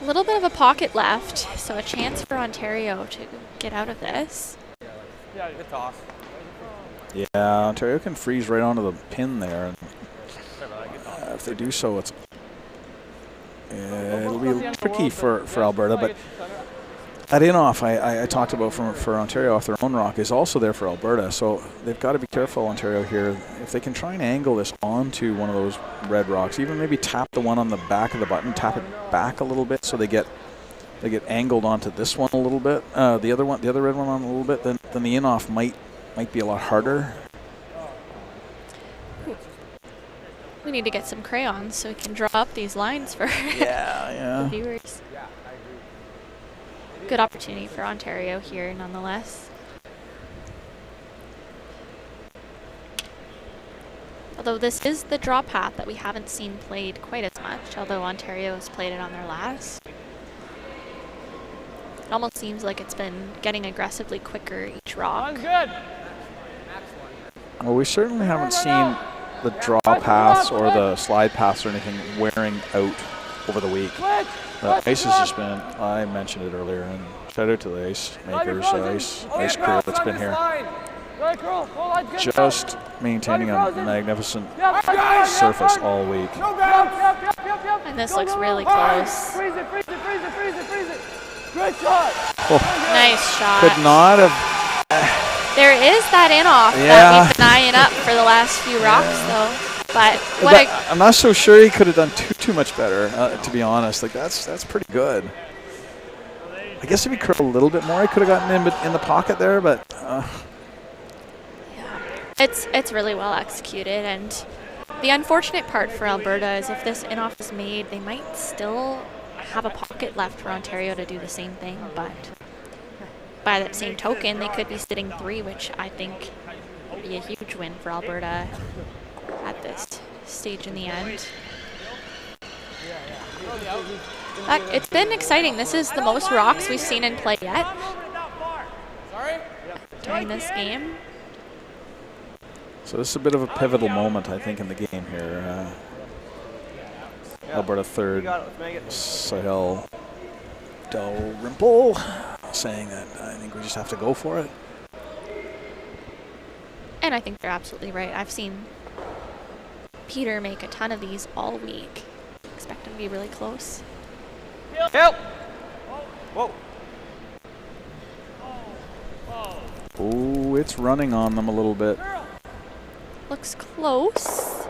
little bit of a pocket left, so a chance for Ontario to get out of this. Yeah, good toss. Yeah, Ontario can freeze right onto the pin there, and if they do so, it'll be tricky for Alberta. But that in-off I talked about for Ontario off their own rock is also there for Alberta, so they've got to be careful, Ontario, here. If they can try and angle this onto one of those red rocks, even maybe tap the one on the back of the button, tap it back a little bit so they get angled onto this one a little bit, the other red one on a little bit, then the in-off might be a lot harder. We need to get some crayons so we can draw up these lines for the viewers. Good opportunity for Ontario here, nonetheless. Although this is the draw path that we haven't seen played quite as much, although Ontario has played it on their last. It almost seems like it's been getting aggressively quicker each rock. Well, we certainly haven't seen the draw paths or the slide paths or anything wearing out over the week. The ice has just been, I mentioned it earlier, and shout out to the ice makers, ice crew that's been here. Just maintaining a magnificent surface all week. And this looks really close. Freeze it. Good shot. Oh, nice shot. Could not have. There is that in-off that we've been eyeing up for the last few rocks, though. But I'm not so sure he could have done too much better, to be honest. Like that's pretty good. I guess if he curled a little bit more, he could have gotten in the pocket there. But yeah, it's really well executed. And the unfortunate part for Alberta is if this in-off is made, they might still have a pocket left for Ontario to do the same thing. But by that same token, they could be sitting 3, which I think would be a huge win for Alberta at this stage in the end. It's been exciting. This is the most rocks we've seen in play yet during this game. So this is a bit of a pivotal moment, I think, in the game here. Alberta third, Sahel Dalrymple saying that I think we just have to go for it. And I think they're absolutely right. I've seen Peter make a ton of these all week. Expect them to be really close. Help! Whoa. Oh, it's running on them a little bit. Looks close.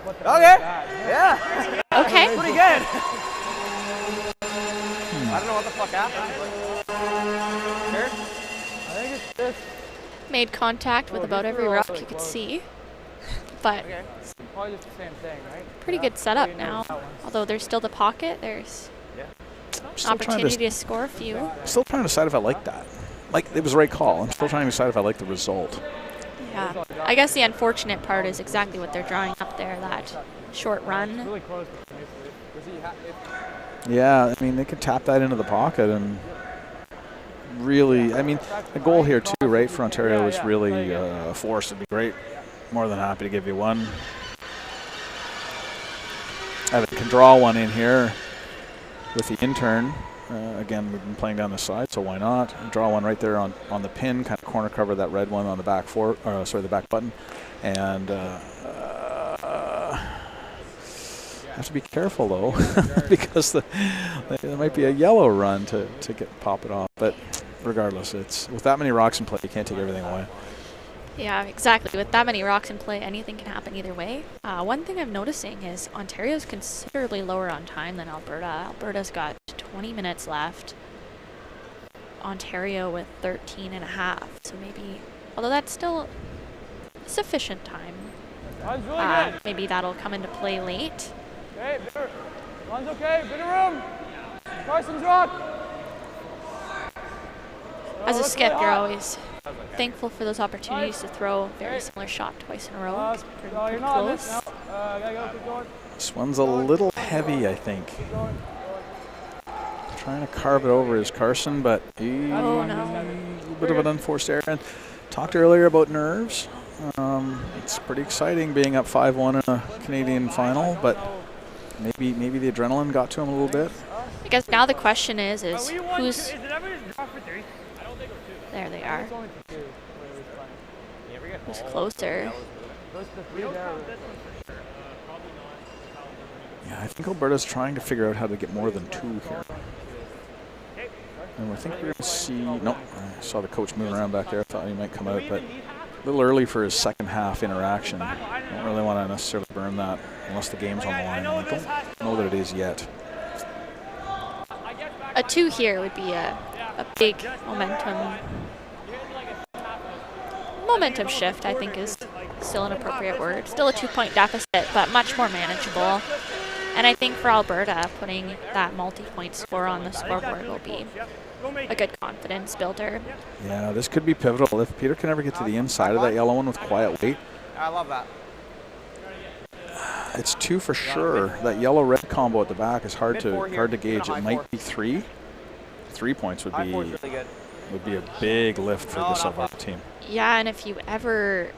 Okay. Yeah. Okay. Pretty good. I don't know what the fuck happened. Sure. I think it's this. Made contact with about every rock you could see. But Probably just the same thing, right? pretty good setup now. Although there's still the pocket, there's an opportunity to score a few. I'm still trying to decide if I like that. Like, it was the right call. I'm still trying to decide if I like the result. Yeah. I guess the unfortunate part is exactly what they're drawing up there, that short run. Yeah, I mean, they could tap that into the pocket and really, I mean, the goal here too, right, for Ontario is really a force. It'd be great. More than happy to give you one. Evan can draw one in here with the intern. Again, we've been playing down the side, so why not? Draw one right there on the pin, kind of corner cover that red one on the back the back button. And have to be careful though, because there might be a yellow run to pop it off. But regardless, it's with that many rocks in play, you can't take everything away. Yeah, exactly. With that many rocks in play, anything can happen either way. One thing I'm noticing is Ontario's considerably lower on time than Alberta. Alberta's got 20 minutes left. Ontario with 13 and a half. So maybe, although that's still sufficient time, maybe that'll come into play late. Okay, runs okay, bit of room. Carson's rock. As a skip, you're always thankful for those opportunities to throw a very similar shot twice in a row. Pretty close. This one's a little heavy, I think. Trying to carve it over is Carson, but a bit of an unforced error. And talked earlier about nerves. It's pretty exciting being up 5-1 in a Canadian final, but maybe the adrenaline got to him a little bit. I guess now the question is who's... There they are. Who's closer? Yeah, I think Alberta's trying to figure out how to get more than 2 here. And I think we're going to see... Nope, I saw the coach moving around back there. I thought he might come out, but a little early for his second half interaction. I don't really want to necessarily burn that unless the game's on the line. I don't know that it is yet. A 2 here would be a big momentum shift, I think is still an appropriate word. Still a 2-point deficit, but much more manageable. And I think for Alberta, putting that multi-point score on the scoreboard will be a good confidence builder. Yeah, this could be pivotal. If Peter can ever get to the inside of that yellow one with quiet weight. I love that. It's 2 for sure. That yellow-red combo at the back is hard to gauge. It might be 3. 3 points would be a big lift for this Alberta team. Yeah, and if you ever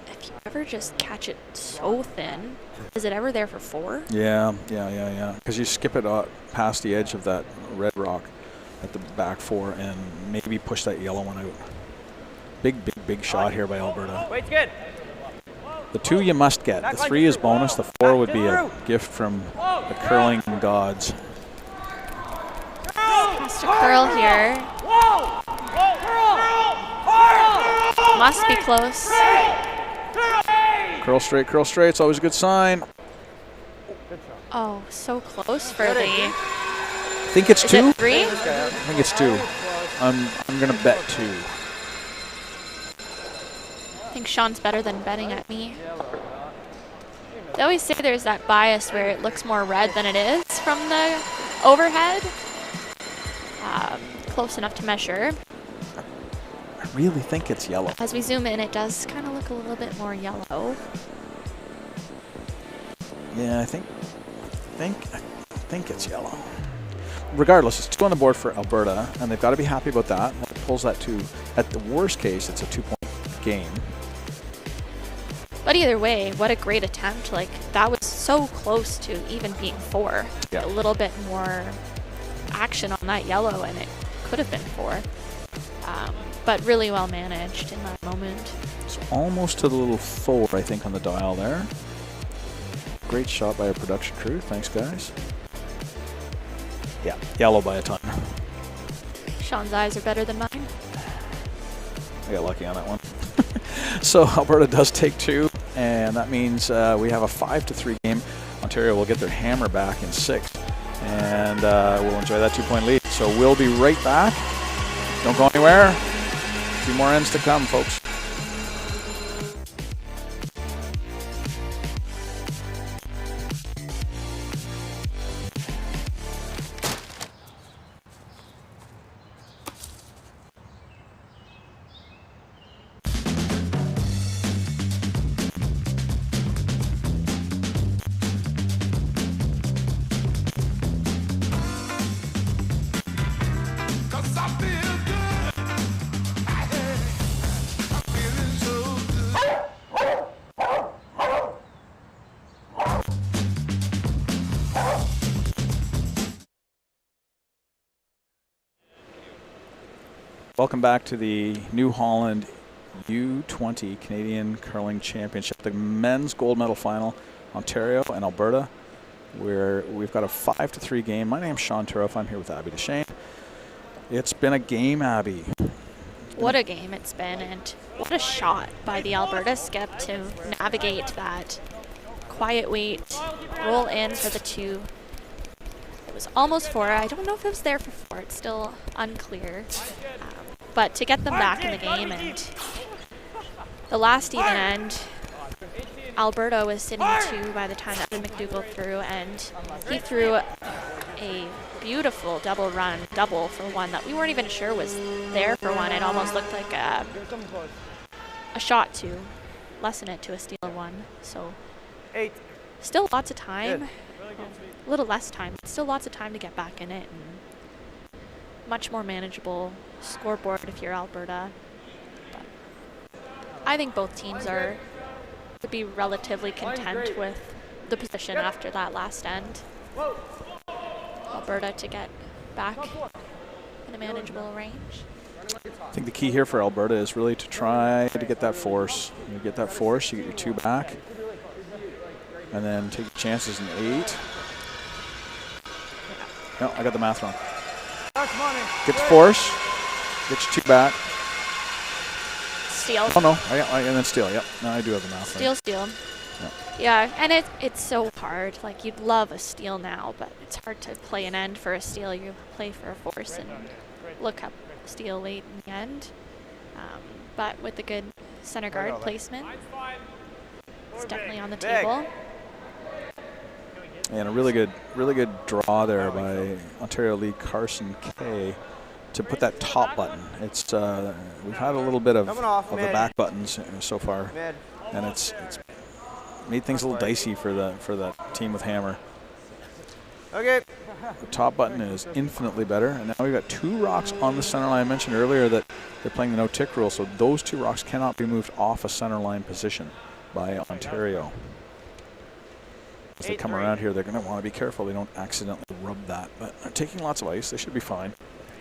just catch it so thin, is it ever there for 4? Yeah. Because you skip it past the edge of that red rock at the back 4 and maybe push that yellow one out. Big shot here by Alberta. Wait's good. The 2 you must get. The 3 is bonus. The 4 would be a gift from the curling gods. Has to curl here. Must be close. Curl straight. It's always a good sign. Oh, so close for the... I think it's 2. Is it 3? I think it's 2. I'm gonna bet 2. I think Sean's better than betting at me. They always say there's that bias where it looks more red than it is from the overhead. Close enough to measure. I really think it's yellow. As we zoom in, it does kind of look a little bit more yellow. Yeah, I think it's yellow. Regardless, it's 2 on the board for Alberta, and they've got to be happy about that. That pulls that to, at the worst case, it's a 2-point game. But either way, what a great attempt. Like, that was so close to even being 4. Yeah. A little bit more action on that yellow, and it could have been 4. But really well managed in that moment. It's almost to the little 4, I think, on the dial there. Great shot by our production crew. Thanks, guys. Yeah, yellow by a ton. Sean's eyes are better than mine. I got lucky on that one. So Alberta does take 2, and that means we have a 5-3 game. Ontario will get their hammer back in 6, and we'll enjoy that 2-point lead. So we'll be right back. Don't go anywhere. A few more ends to come, folks. Welcome back to the New Holland U-20 Canadian Curling Championship, the men's gold medal final, Ontario and Alberta, where we've got a 5-3 game. My name's Sean Turoff. I'm here with Abby Deshane. It's been a game, Abby. What a game it's been, and what a shot by the Alberta skip to navigate that quiet weight, roll in for the 2. It was almost 4. I don't know if it was there for 4. It's still unclear. But to get them back in the game, and the last even end, Alberta was sitting 2 by the time that MacDougall threw, and he threw a beautiful double run, double for 1 that we weren't even sure was there for 1. It almost looked like a shot to lessen it to a steal 1. So 8. Still lots of time, a little less time, but still lots of time to get back in it. And much more manageable scoreboard if you're Alberta. But I think both teams would be relatively content with the position after that last end. Alberta to get back in a manageable range. I think the key here for Alberta is really to try to get that force. You get that force, you get your 2 back, and then take chances in 8. No, I got the math wrong. Get the force, get your 2 back. Steal. Oh no, and then steal. Yep, no, I do have the math right. Steal. Yeah, and it's so hard. Like, you'd love a steal now, but it's hard to play an end for a steal. You play for a force and look up steal late in the end. But with the good center guard placement, it's definitely on the table. And a really good draw there by Ontario Lee Carson K to put that top button. It's we've had a little bit of the back buttons so far, and it's made things a little dicey for the team with hammer. Okay. The top button is infinitely better, and now we've got 2 rocks on the center line. I mentioned earlier that they're playing the no-tick rule, so those 2 rocks cannot be moved off a center line position by Ontario. As they come around here, they're going to want to be careful they don't accidentally rub that. But they're taking lots of ice. They should be fine.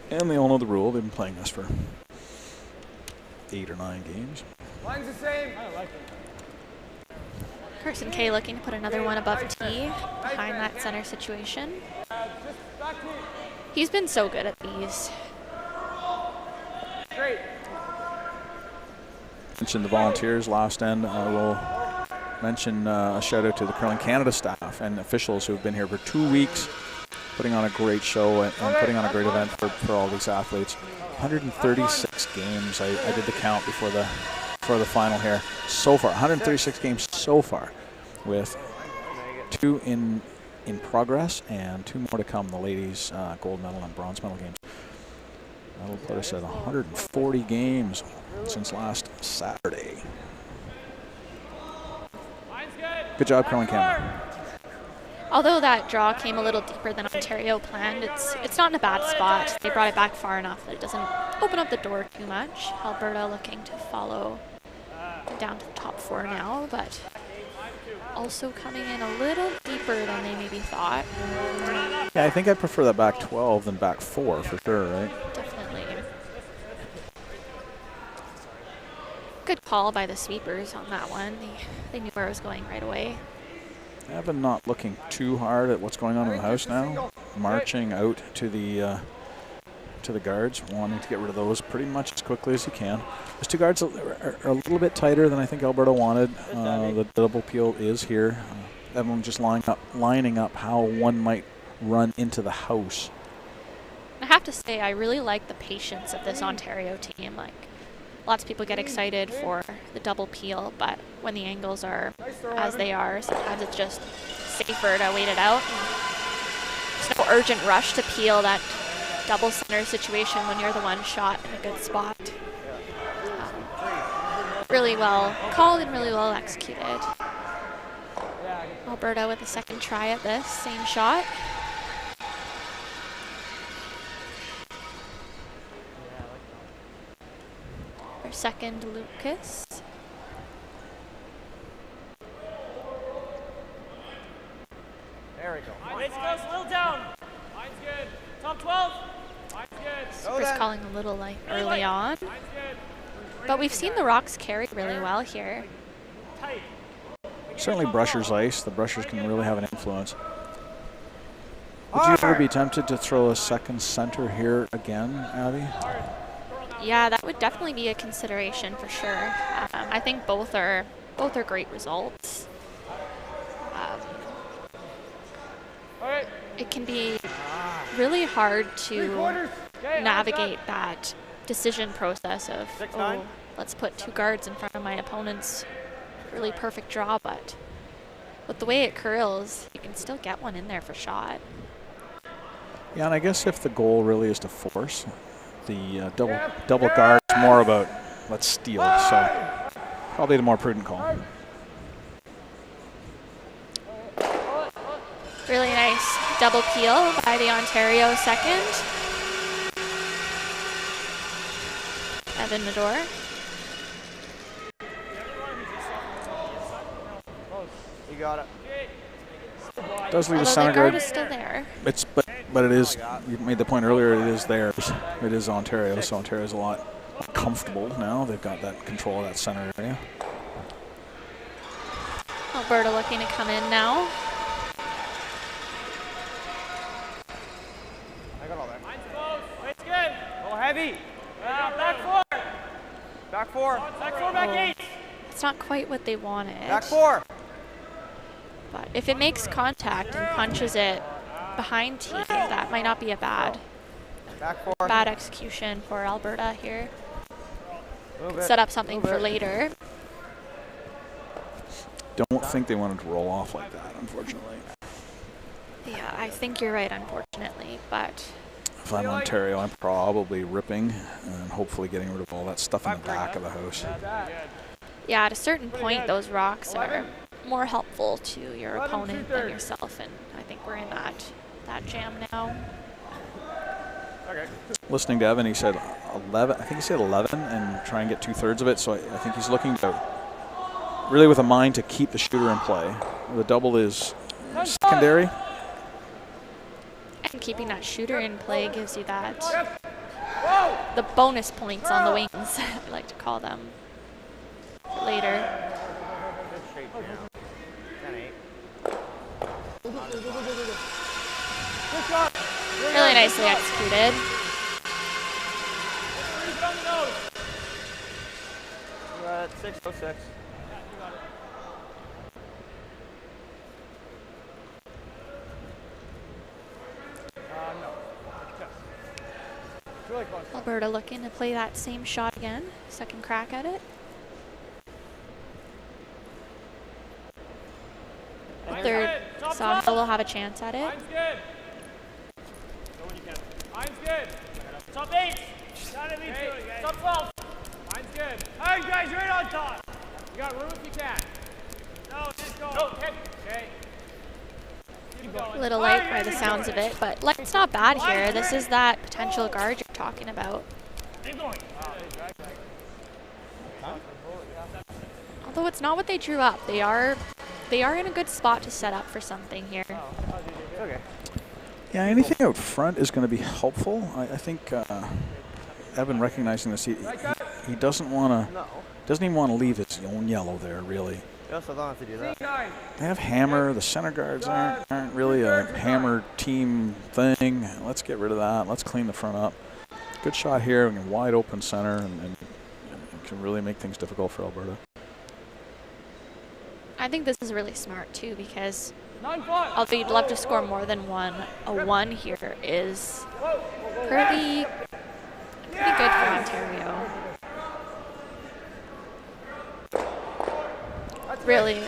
And they all know the rule. They've been playing this for 8 or 9 games. Line's the same. I like it. Carson K looking to put another one above T behind that center situation. He's been so good at these. Great. Mentioned the volunteers last end. I will mention a shout out to the Curling Canada staff and officials who have been here for 2 weeks, putting on a great show and putting on a great event for all these athletes. 136 games. I did the count before the final here. So far, 136 games so far, with 2 in progress and 2 more to come. The ladies' gold medal and bronze medal games. That'll put us at 140 games since last Saturday. Good job, Curling Canada. Although that draw came a little deeper than Ontario planned, it's not in a bad spot. They brought it back far enough that it doesn't open up the door too much. Alberta looking to follow down to the top 4 now, but also coming in a little deeper than they maybe thought. Yeah, I think I prefer that back 12 than back 4 for sure, right? Definitely. Good call by the sweepers on that one. They knew where it was going right away. Evan not looking too hard at what's going on in the house now. Marching out to the guards, wanting to get rid of those pretty much as quickly as he can. Those 2 guards are a little bit tighter than I think Alberta wanted. The double peel is here. Everyone just lining up how one might run into the house. I have to say, I really like the patience of this Ontario team. Like, lots of people get excited for the double peel, but when the angles are as they are, sometimes it's just safer to wait it out. There's no urgent rush to peel that double center situation when you're the one shot in a good spot. Really well called and really well executed. Alberta with a second try at this, same shot. Our second, Lucas. There we go. Let's go a little down. Mine's good. Top 12. Mine's good. Super's calling a little little like early on. But we've seen the rocks carry really well here. Certainly Brusher's ice. The Brushers can really have an influence. Would you ever be tempted to throw a second center here again, Abby? Yeah, that would definitely be a consideration for sure. I think both are great results. It can be really hard to navigate that decision process of, oh, let's put 2 guards in front of my opponent's really perfect draw, but with the way it curls, you can still get one in there for shot. Yeah, and I guess if the goal really is to force, the double guard is more about let's steal, so probably the more prudent call. Really nice double peel by the Ontario second. Evan Medor. You got it. Does leave Although a center the guard guard. is still there. But it is, you made the point earlier, it is theirs. It is Ontario, so Ontario's a lot more comfortable now. They've got that control of that center area. Alberta looking to come in now. I got all that. Mine's close. It's good. Oh, heavy. Back 4. Back 4. Back 4, back 8. It's not quite what they wanted. Back 4. But if it makes contact and punches it behind T, that might not be a bad execution for Alberta here. Could set up something for later. Don't think they wanted to roll off like that, unfortunately. Yeah, I think you're right, unfortunately, but If I'm Ontario, I'm probably ripping and hopefully getting rid of all that stuff in the back of the house. yeah, at a certain point, those rocks are more helpful to your opponent than yourself, and I think we're in that jam now. Listening to Evan, he said 11. I think he said 11 and try and get 2/3 of it. So I think he's looking to really with a mind to keep the shooter in play. The double is secondary. And keeping that shooter in play gives you that the bonus points on the wings, I like to call them, for later. Really nicely executed. We're at 6:06. Alberta looking to play that same shot again. Second crack at it. Third, Sawhill will have a chance at it. Mine's good. Go when you can. Mine's good. Top 8. Down at least top 12. Mine's good. All right, guys, right on top. You got room if you can. No, just go. No, hit. Okay. A little light by the sounds of it, but light's not bad here. This is that potential guard you're talking about. Keep going. Although it's not what they drew up. They are in a good spot to set up for something here. Okay. Yeah, anything out front is going to be helpful. I think Evan recognizing this, he doesn't want to, doesn't even want to leave his own yellow there, really. You also don't have to do that. They have hammer. The center guards aren't really a hammer team thing. Let's get rid of that. Let's clean the front up. Good shot here, and wide open center, and it can really make things difficult for Alberta. I think this is really smart too, because although you'd love to score more than one, a 1 here is pretty good for Ontario. Really,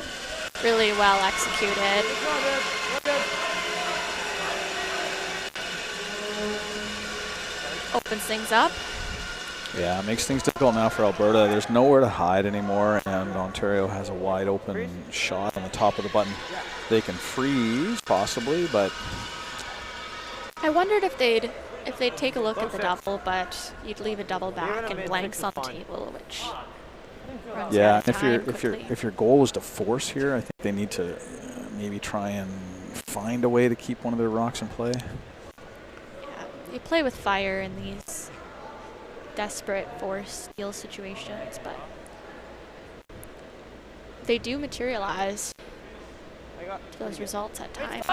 really well executed. Opens things up. Yeah, it makes things difficult now for Alberta. There's nowhere to hide anymore, and Ontario has a wide open shot on the top of the button. They can freeze, possibly, but I wondered if they'd take a look at the double, but you'd leave a double back and blanks on the table, which runs yeah, out of time quickly. if your goal was to force here, I think they need to maybe try and find a way to keep one of their rocks in play. Yeah, you play with fire in these desperate force steal situations, but they do materialize to those results at times.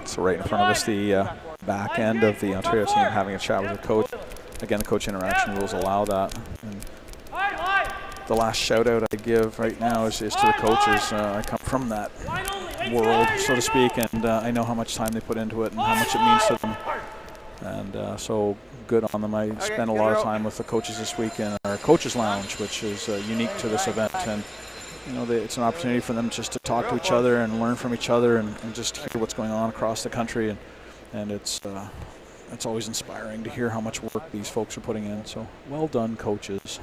So right in front of us, the back end of the Ontario team having a chat with the coach. Again, the coach interaction rules allow that. And the last shout out I give right now is to the coaches. I come from that world, so to speak, and I know how much time they put into it and how much it means to them. And so good on them. I spent a lot of time with the coaches this week in our coaches lounge, which is unique to this event. And you know, it's an opportunity for them just to talk to each other and learn from each other and just hear what's going on across the country. And it's always inspiring to hear how much work these folks are putting in. So well done, coaches.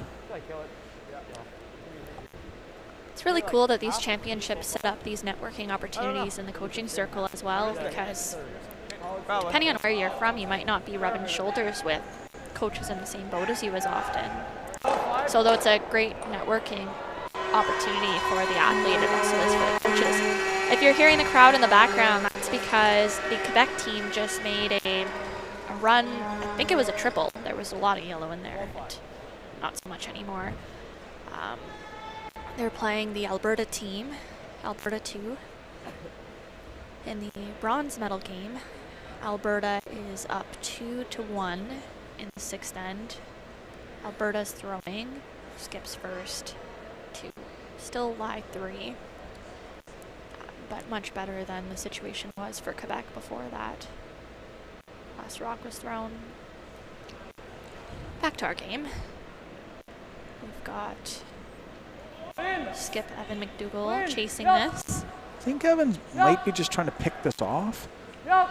It's really cool that these championships set up these networking opportunities in the coaching circle as well, because depending on where you're from, you might not be rubbing shoulders with coaches in the same boat as you as often. So though it's a great networking opportunity for the athlete, it also is for the coaches. If you're hearing the crowd in the background, that's because the Quebec team just made a run. I think it was a triple. There was a lot of yellow in there, but not so much anymore. They're playing the Alberta team, Alberta 2, in the bronze medal game. Alberta is up 2-1 in the 6th end. Alberta's throwing, skips first, 2. Still lie 3, but much better than the situation was for Quebec before that. Last rock was thrown. Back to our game. We've got skip Evan MacDougall chasing this. I think Evan might be just trying to pick this off. I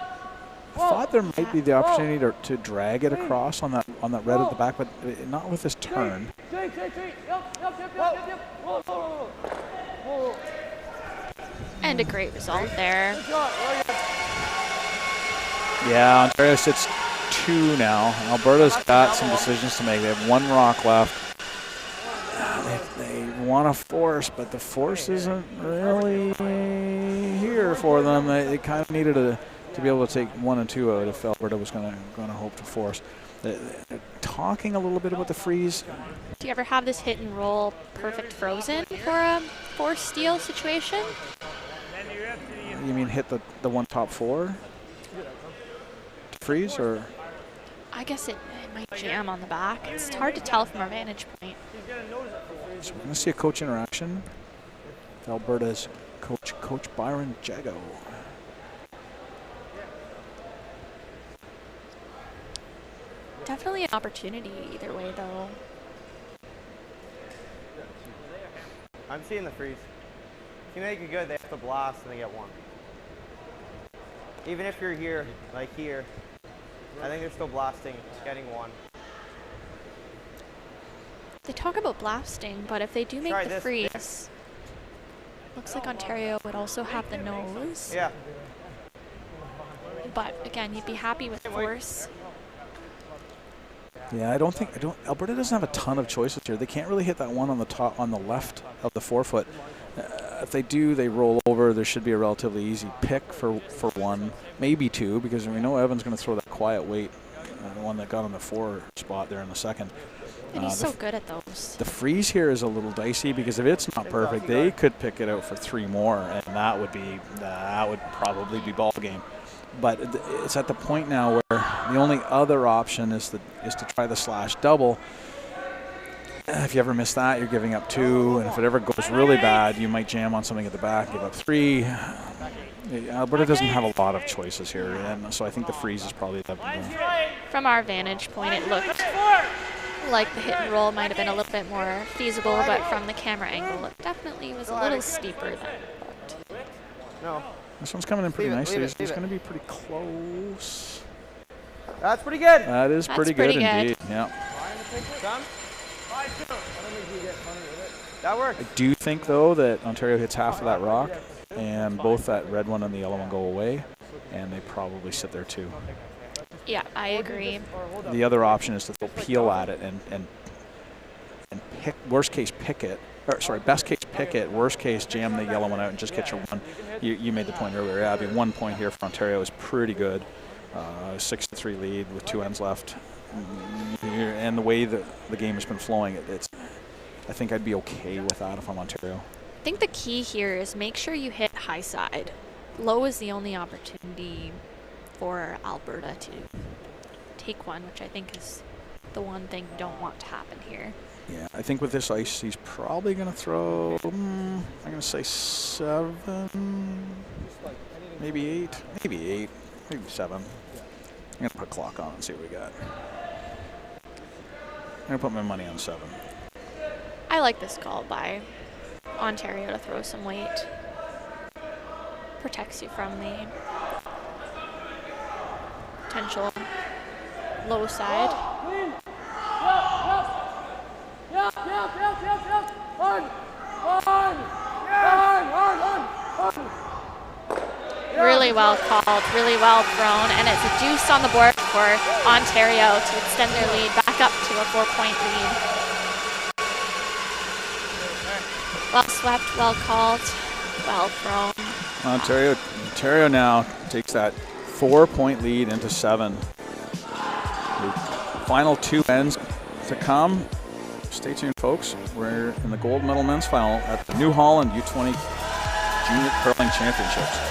thought there might be the opportunity to drag it across on that red at the back, but not with this turn. And a great result there. Yeah, Ontario sits 2 now. Alberta's got some decisions to make. They have 1 rock left. They want to force, but the force isn't really here for them. They kind of needed to be able to take 1 and 2 out if Alberta was going to hope to force. They're talking a little bit about the freeze. Do you ever have this hit and roll perfect frozen for a force steal situation? You mean hit the one top 4 to freeze, or? I guess it might jam on the back. It's hard to tell from our vantage point. So we're going to see a coach interaction with Alberta's Coach Byron Jago. Definitely an opportunity either way, though. I'm seeing the freeze. To make it good, they have to blast and they get 1. Even if you're here, like here, I think they're still blasting, getting 1. They talk about blasting, but if they do make the freeze, looks like Ontario would also have the nose. Yeah. But again, you'd be happy with force. Yeah, Alberta doesn't have a ton of choices here. They can't really hit that one on the left of the 4-foot. If they do, they roll over. There should be a relatively easy pick for 1, maybe 2, because we know Evan's going to throw that quiet weight, the one that got on the 4 spot there in the 2nd. And he's so good at those. The freeze here is a little dicey because if it's not perfect, they could pick it out for 3 more, and that would probably be ball game. But it's at the point now where the only other option is to try the slash double. If you ever miss that, you're giving up 2, and if it ever goes really bad, you might jam on something at the back, give up 3. Alberta doesn't have a lot of choices here, and so I think the freeze is probably the From our vantage point, it looked like the hit and roll might have been a little bit more feasible, but from the camera angle, it definitely was a little steeper than it looked. No. This one's coming in pretty nicely. It's going to be pretty close. That's pretty good. That is pretty good indeed. Yeah. That works. I do think, though, that Ontario hits half of that rock, and both that red one and the yellow one go away, and they probably sit there too. Yeah, I agree. The other option is that they'll peel at it and pick, worst case pick it, or sorry, best case pick it, worst case jam the yellow one out and just get your 1. You made the point earlier, Abby, 1 point here for Ontario is pretty good. 6-3 lead with 2 ends left. And the way that the game has been flowing, I think I'd be okay with that if I'm Ontario. I think the key here is make sure you hit high side. Low is the only opportunity for Alberta to take one, which I think is the one thing you don't want to happen here. Yeah, I think with this ice, he's probably going to throw, I'm going to say 7, maybe 8, maybe 7. I'm going to put a clock on and see what we got. I'm going to put my money on 7. I like this call by Ontario to throw some weight. Protects you from the potential low side. Really well called, really well thrown, and it's a deuce on the board for Ontario to extend their lead back up to a 4-point lead. Well swept, well called, well thrown. Ontario now takes that 4-point lead into 7. The final 2 ends to come. Stay tuned, folks. We're in the gold medal men's final at the New Holland U-20 Junior Curling Championships.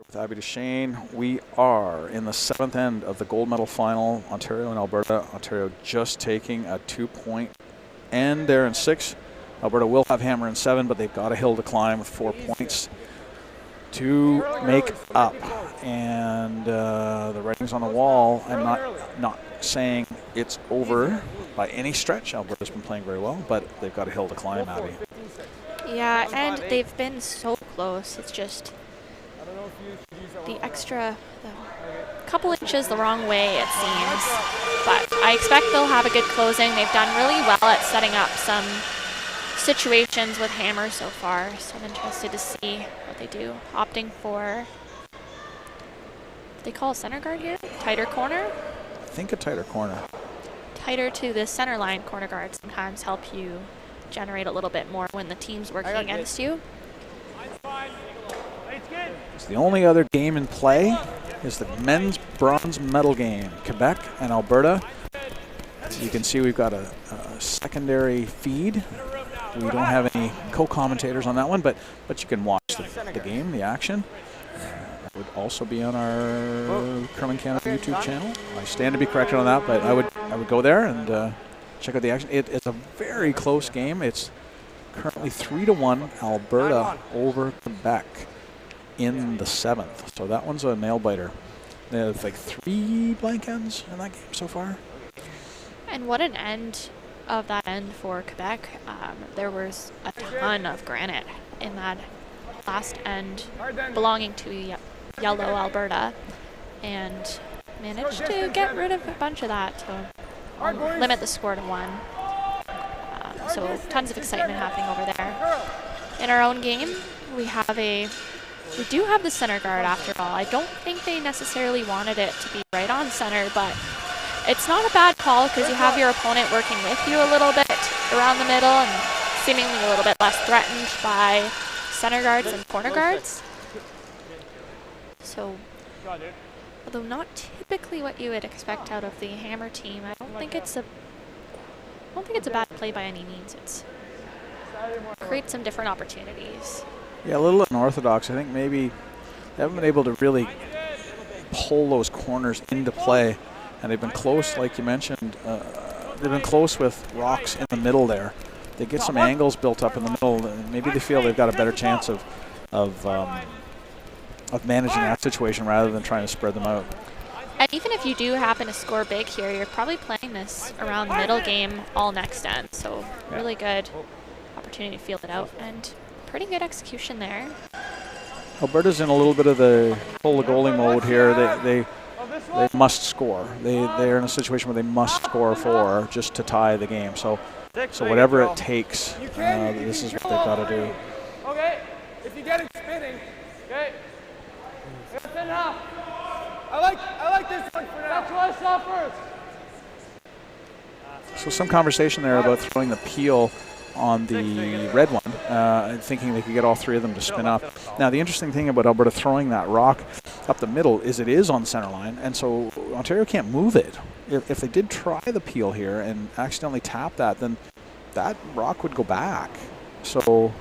With Abby Duchesne, we are in the 7th end of the gold medal final. Ontario and Alberta. Ontario just taking a 2-point end there in 6. Alberta will have hammer in 7, but they've got a hill to climb with 4 points to make up. And the writing's on the wall. I'm not saying it's over by any stretch. Alberta's been playing very well, but they've got a hill to climb, Abby. Yeah, and they've been so close. It's just the extra couple inches the wrong way, it seems. But I expect they'll have a good closing. They've done really well at setting up some situations with hammer so far, so I'm interested to see what they do. Opting for, what they call a center guard here? Tighter corner? I think a tighter corner. Tighter to the center line corner guard sometimes help you generate a little bit more when the team's working against you. So the only other game in play is the men's bronze medal game, Quebec and Alberta. You can see we've got a secondary feed. We don't have any co-commentators on that one, but you can watch the game, the action. That would also be on our Curling Canada YouTube channel. I stand to be corrected on that, but I would go there and check out the action. It's a very close game. It's currently 3-1 Alberta over Quebec in the 7th. So that one's a nail biter. There's like 3 blank ends in that game so far. And what an end of that end for Quebec. There was a ton of granite in that last end belonging to yellow Alberta, and managed to get rid of a bunch of that to limit the score to 1. So tons of excitement happening over there. In our own game, we do have the center guard after all. I don't think they necessarily wanted it to be right on center, but it's not a bad call because you have your opponent working with you a little bit around the middle and seemingly a little bit less threatened by center guards and corner guards. So, although not typically what you would expect out of the hammer team, I don't think it's a bad play by any means. It's creates some different opportunities. Yeah, a little unorthodox. I think maybe they haven't been able to really pull those corners into play, and they've been close, like you mentioned. They've been close with rocks in the middle there. They get some angles built up in the middle, and maybe they feel they've got a better chance of of managing that situation rather than trying to spread them out. And even if you do happen to score big here, you're probably playing this around the middle game all next end. So really good opportunity to feel it out, and pretty good execution there. Alberta's in a little bit of the pull the goalie mode here. They must score. They're in a situation where they must score 4 just to tie the game. So whatever it takes, this is what they've got to do. Okay, if you get it spinning, okay, spin half. I like this one for now. That's what I saw first. So some conversation there about throwing the peel on the red one, thinking they could get all 3 of them to spin up. Now, the interesting thing about Alberta throwing that rock up the middle is it is on center line, and so Ontario can't move it. If they did try the peel here and accidentally tap that, then that rock would go back. So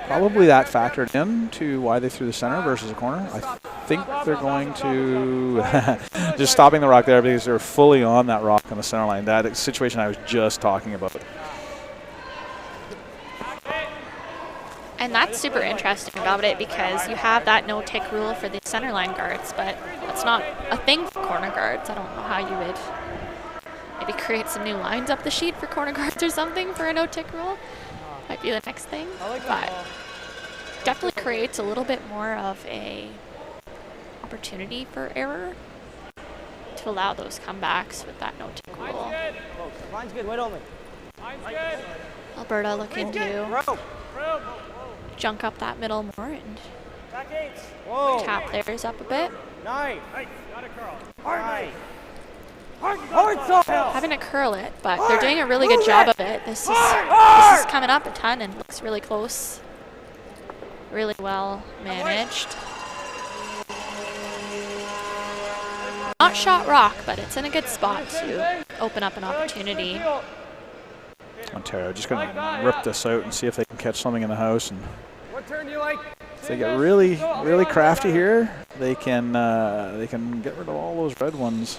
probably that factored into why they threw the center versus a corner. I think they're going to just stopping the rock there because they're fully on that rock on the center line. That situation I was just talking about. And that's super interesting about it because you have that no-tick rule for the center line guards, but that's not a thing for corner guards. I don't know how you would maybe create some new lines up the sheet for corner guards or something for a no-tick rule. Might be the next thing, but definitely creates a little bit more of a opportunity for error to allow those comebacks with that no-tick rule. Mine's good, wait on me. Alberta looking to junk up that middle more and tap theirs up a bit. Nice. Having to curl it, but they're doing a really good job of it. This is coming up a ton and looks really close. Really well managed. Not shot rock, but it's in a good spot to open up an opportunity. Ontario just going to rip this out and see if they can catch something in the house. And What turn do you like? if they get really crafty here, they can get rid of all those red ones.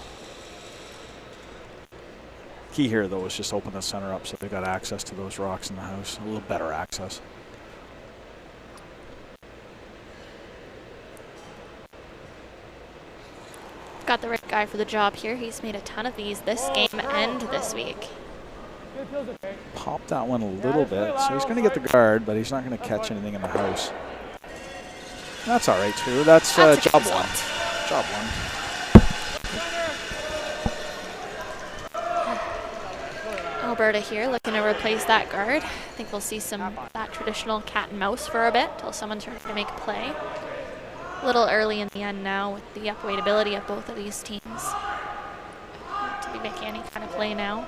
Key here, though, is just open the center up so they've got access to those rocks in the house. A little better access. Got the right guy for the job here. He's made a ton of these this game and this week. Pop that one a little bit. So he's going to get the guard, but he's not going to catch anything in the house. That's all right, too. That's job 1. Job 1. Alberta here looking to replace that guard. I think we'll see some of that traditional cat and mouse for a bit till someone's trying to make a play. A little early in the end now with the upweight ability of both of these teams to be making any kind of play now.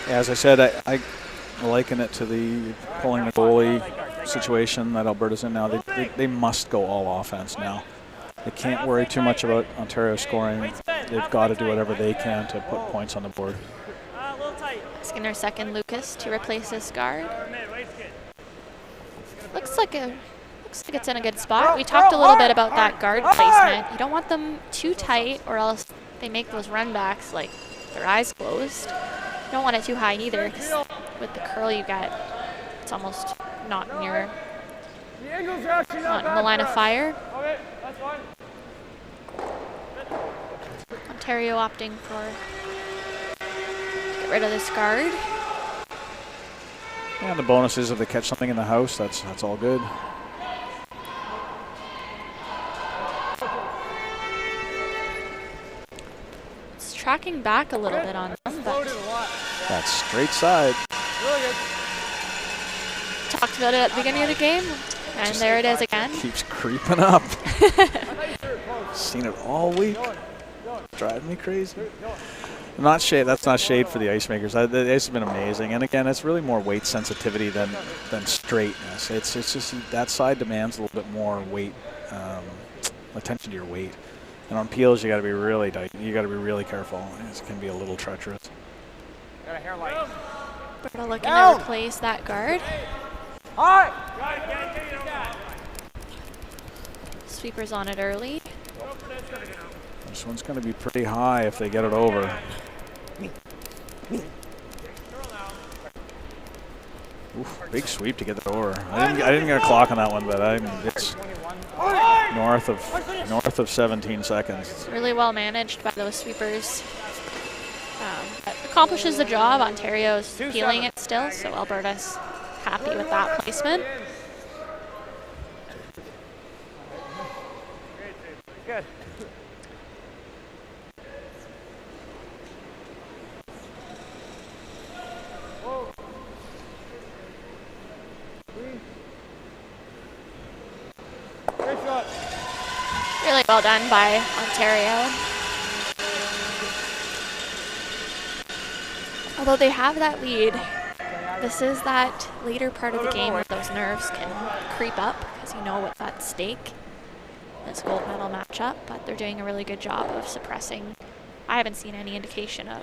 Yeah, as I said, I liken it to the pulling the goalie situation that Alberta's in now. They must go all offense now. They can't worry too much about Ontario scoring. They've got to do whatever they can to put points on the board. Asking their second Lucas to replace this guard. Looks like it's in a good spot. We talked a little bit about that guard placement. You don't want them too tight or else they make those run backs like their eyes closed. You don't want it too high either because with the curl you got, it's almost not in your not in the line of fire. Ontario opting for get rid of this guard. And the bonus is if they catch something in the house, that's all good. It's tracking back a little bit on them, but that's straight side. talked about it at the beginning of the game, and just there it is again. Keeps creeping up. Seen it all week. Driving me crazy. Not shade. That's not shade for the ice makers. The ice has been amazing, and again, it's really more weight sensitivity than straightness. It's just that side demands a little bit more weight, attention to your weight. And on peels, you got to be really tight. You got to be really careful. It can be a little treacherous. Got a hairline. We're looking to replace that guard. Sweeper's on it early. This one's going to be pretty high if they get it over. Oof, big sweep to get the door. I didn't get a clock on that one, but it's north of 17 seconds. It's really well managed by those sweepers. But accomplishes the job. Ontario's peeling it still, so Alberta's happy with that placement. Good. Really well done by Ontario. Although they have that lead, this is that later part of the game where those nerves can creep up because you know what's at stake. This gold medal matchup, but they're doing a really good job of suppressing. I haven't seen any indication of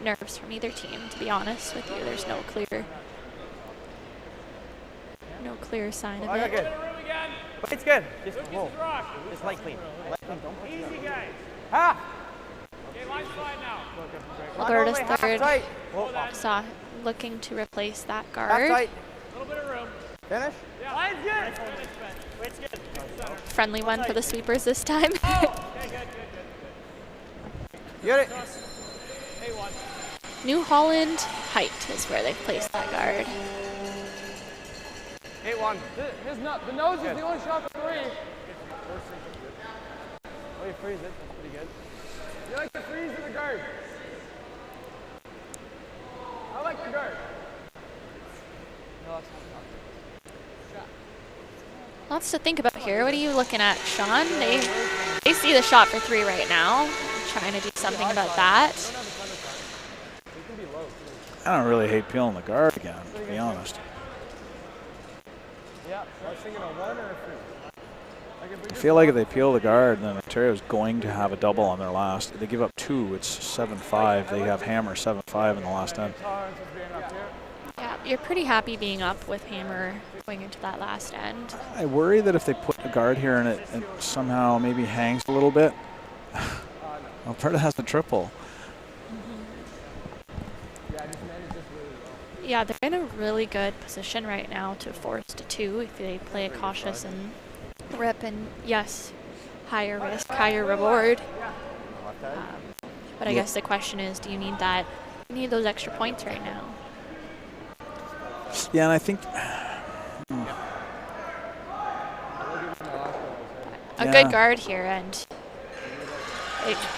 nerves from either team, to be honest with you. There's no clear sign of it. Good. It's good. Just light clean. Easy, guys. Ha! Okay, line slide now. Alberta's third. Saw looking to replace that guard. A little bit of room. Finish? Yeah, line's good. Wait's good. Friendly one for the sweepers this time. Okay, good. You got it. New Holland height is where they placed that guard. 8-1. The nose is the only shot for 3. Oh, you freeze it. That's pretty good. You like the freeze or the guard? I like the guard. No, that's not. Lots to think about here. What are you looking at, Sean? They see the shot for 3 right now. Trying to do something about that. I don't really hate peeling the guard again, to be honest. Yeah, I was thinking a 1 or a 3. I feel like if they peel the guard, then Ontario's going to have a double on their last. If they give up 2, it's 7-5. They have hammer 7-5 in the last 10. Yeah, you're pretty happy being up with hammer going into that last end. I worry that if they put a guard here and it somehow maybe hangs a little bit, Alberta has the triple. Yeah, they're in a really good position right now to force to 2 if they play it cautious and rip. And yes, higher risk, higher reward. But I guess the question is, do you need that? You need those extra points right now. Yeah, and I think a good guard here, and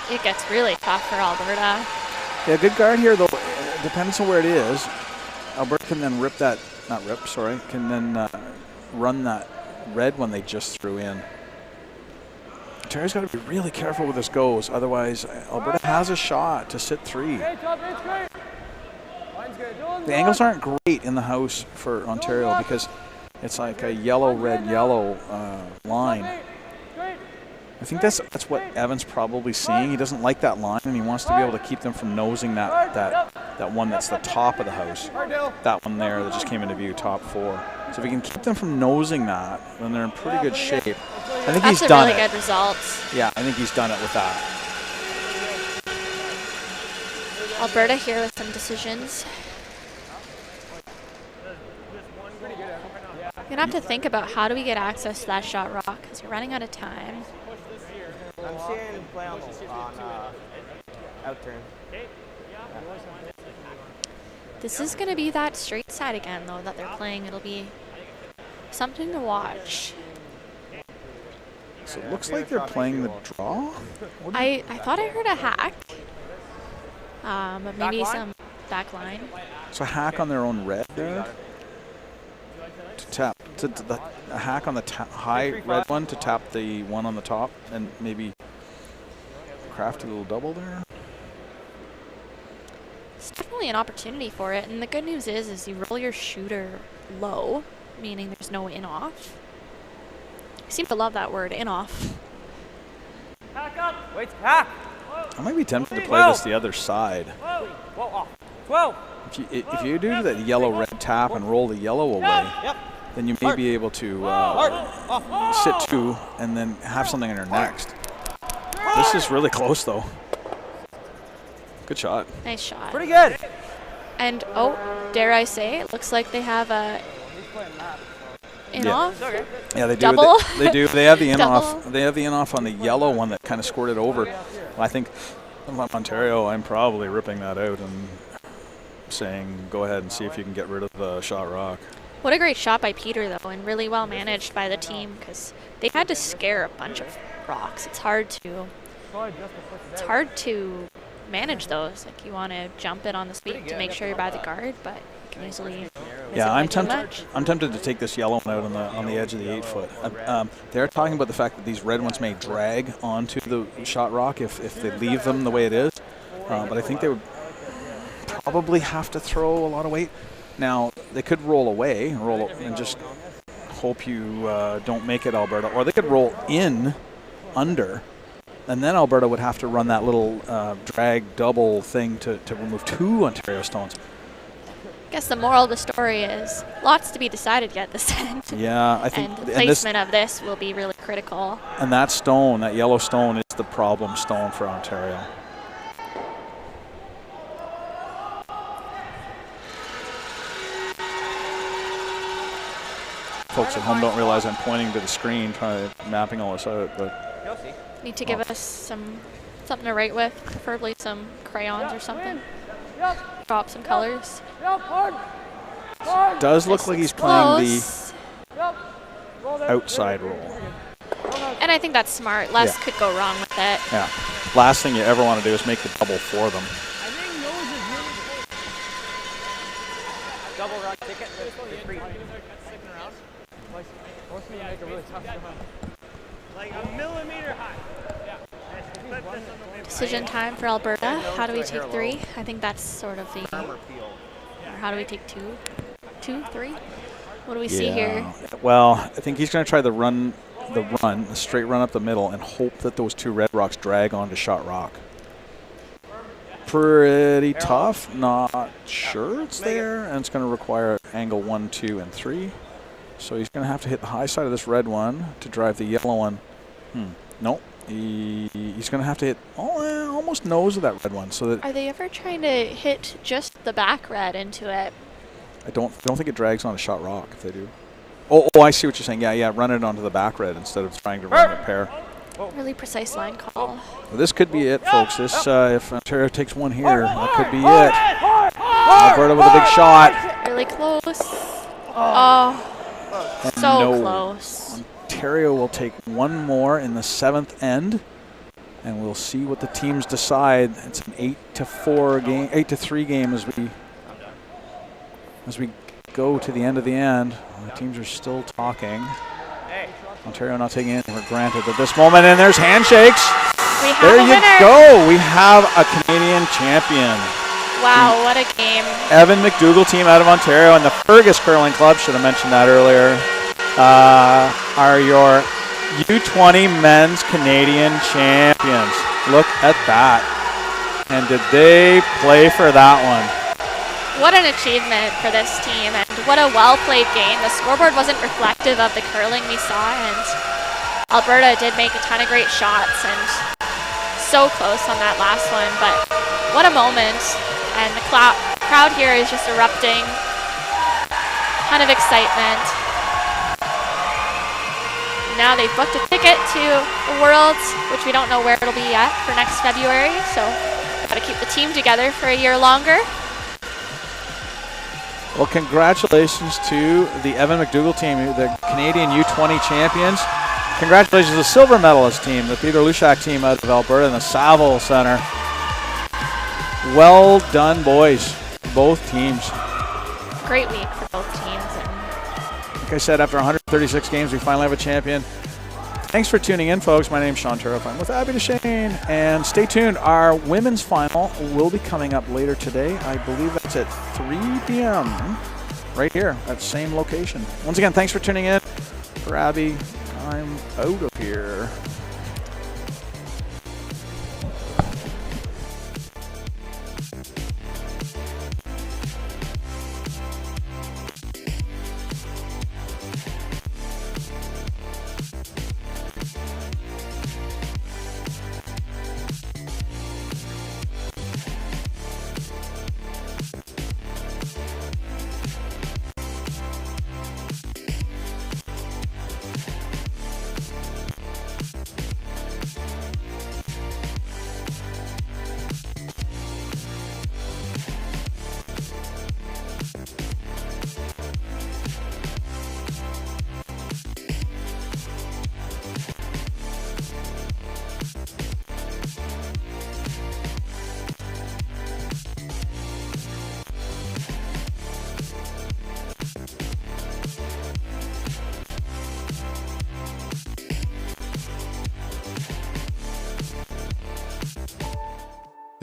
it gets really tough for Alberta. Yeah, good guard here, though. It depends on where it is. Alberta can then can then run that red one they just threw in. Ontario's got to be really careful with this goes, otherwise Alberta has a shot to sit 3. The angles aren't great in the house for Ontario because it's like a yellow, red, yellow line. I think that's what Evan's probably seeing. He doesn't like that line, and he wants to be able to keep them from nosing that one that's the top of the house. That one there that just came into view, top 4. So if he can keep them from nosing that, then they're in pretty good shape. I think he's done it. That's a really good result. Yeah, I think he's done it with that. Alberta here with some decisions. You're going to have to think about how do we get access to that shot rock because you're running out of time. I'm seeing play on out turn. This is going to be that straight side again, though, that they're playing. It'll be something to watch. So it looks like they're playing the draw? I thought I heard a hack, but maybe some back line. So a hack on their own red there? To tap, a hack on the high red one to tap the one on the top and maybe craft a little double there? It's definitely an opportunity for it, and the good news is you roll your shooter low, meaning there's no in-off. I seem to love that word, in-off. Hack up! Wait, hack! I might be tempted to play this the other side. 12! If you do the yellow-red tap and roll the yellow away, then you may be able to sit 2 and then have something in your next. This is really close, though. Good shot. Nice shot. Pretty good. And, oh, dare I say, it looks like they have a in-off. Yeah, they do. Double? They do. They have the in-off. Double? They have the in-off on the yellow one that kind of squirted over. I think if I'm Ontario, I'm probably ripping that out and saying, go ahead and see if you can get rid of shot rock. What a great shot by Peter, though, and really well managed by the team, because they had to scare a bunch of rocks. It's hard to manage those. Like, you want to jump it on the sweep to make sure you're by the guard, but you can easily. Yeah, I'm tempted to take this yellow one out on the edge of the 8-foot. They're talking about the fact that these red ones may drag onto the shot rock if they leave them the way it is, but I think they would probably have to throw a lot of weight. Now, they could roll away and just hope you don't make it, Alberta, or they could roll in under, and then Alberta would have to run that little drag double thing to remove 2 Ontario stones. I guess the moral of the story is lots to be decided yet this end. Yeah, I think. And the placement of this will be really critical. And that stone, that yellow stone, is the problem stone for Ontario. Folks at home don't realize I'm pointing to the screen, mapping all this out. But need to give us something to write with, preferably some crayons or something. Drop some colors. It does look like he's playing the outside roll. And I think that's smart. Less could go wrong with it. Yeah. Last thing you ever want to do is make the double for them. Double rock ticket. Like a millimeter high. Decision time for Alberta. How do we take 3? I think that's sort of the. Or how do we take 2? 2, 3? What do we see here? Well, I think he's going to try the straight run up the middle, and hope that those 2 red rocks drag onto shot rock. Pretty tough. Not sure it's there, and it's going to require angle 1, 2, and 3. So he's going to have to hit the high side of this red one to drive the yellow one. Nope. He's going to have to hit almost nose of that red one. So that are they ever trying to hit just the back red into it? I don't think it drags on a shot rock if they do. Oh, I see what you're saying. Yeah, run it onto the back red instead of trying to run the pair. Really precise line call. Well, this could be it, folks. This if Ontario takes one here, that could be it. Alberta with a big shot. Really close. Oh. So close. Ontario will take one more in the 7th end, and we'll see what the teams decide. It's an 8-4 game, 8-3 game as we go to the end of the end. The teams are still talking. Ontario not taking anything for granted at this moment, and there's handshakes. There you go. We have a Canadian champion. Wow, what a game. Evan MacDougall team out of Ontario and the Fergus Curling Club, should have mentioned that earlier, are your U-20 men's Canadian champions. Look at that. And did they play for that one? What an achievement for this team, and what a well-played game. The scoreboard wasn't reflective of the curling we saw, and Alberta did make a ton of great shots, and so close on that last one, but what a moment. And the crowd here is just erupting. Ton of excitement. Now they've booked a ticket to the Worlds, which we don't know where it'll be yet for next February, so we've got to keep the team together for a year longer. Well, congratulations to the Evan MacDougall team, the Canadian U-20 champions. Congratulations to the silver medalist team, the Peter Hlushak team out of Alberta in the Saville Center. Well done, boys, both teams. Great week for both teams. And like I said, after 136 games, we finally have a champion. Thanks for tuning in, folks. My name's Sean Turok. I'm with Abby DeShane. And stay tuned. Our women's final will be coming up later today. I believe that's at 3 p.m. right here at the same location. Once again, thanks for tuning in. For Abby, I'm out of here.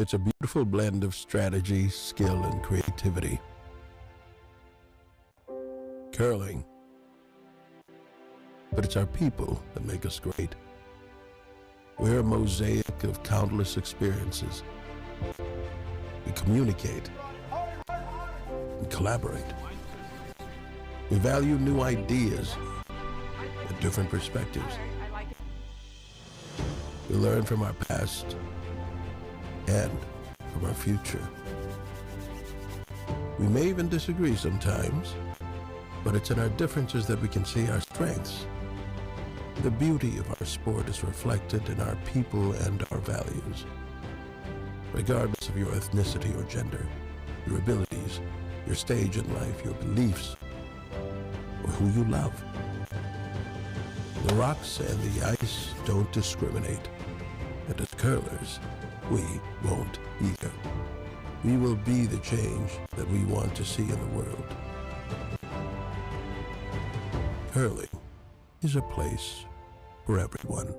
It's a beautiful blend of strategy, skill, and creativity. Curling. But it's our people that make us great. We're a mosaic of countless experiences. We communicate and collaborate. We value new ideas and different perspectives. We learn from our past and from our future. We may even disagree sometimes, but it's in our differences that we can see our strengths. The beauty of our sport is reflected in our people and our values. Regardless of your ethnicity or gender, your abilities, your stage in life, your beliefs, or who you love. The rocks and the ice don't discriminate, and as curlers, we won't either. We will be the change that we want to see in the world. Curling is a place for everyone.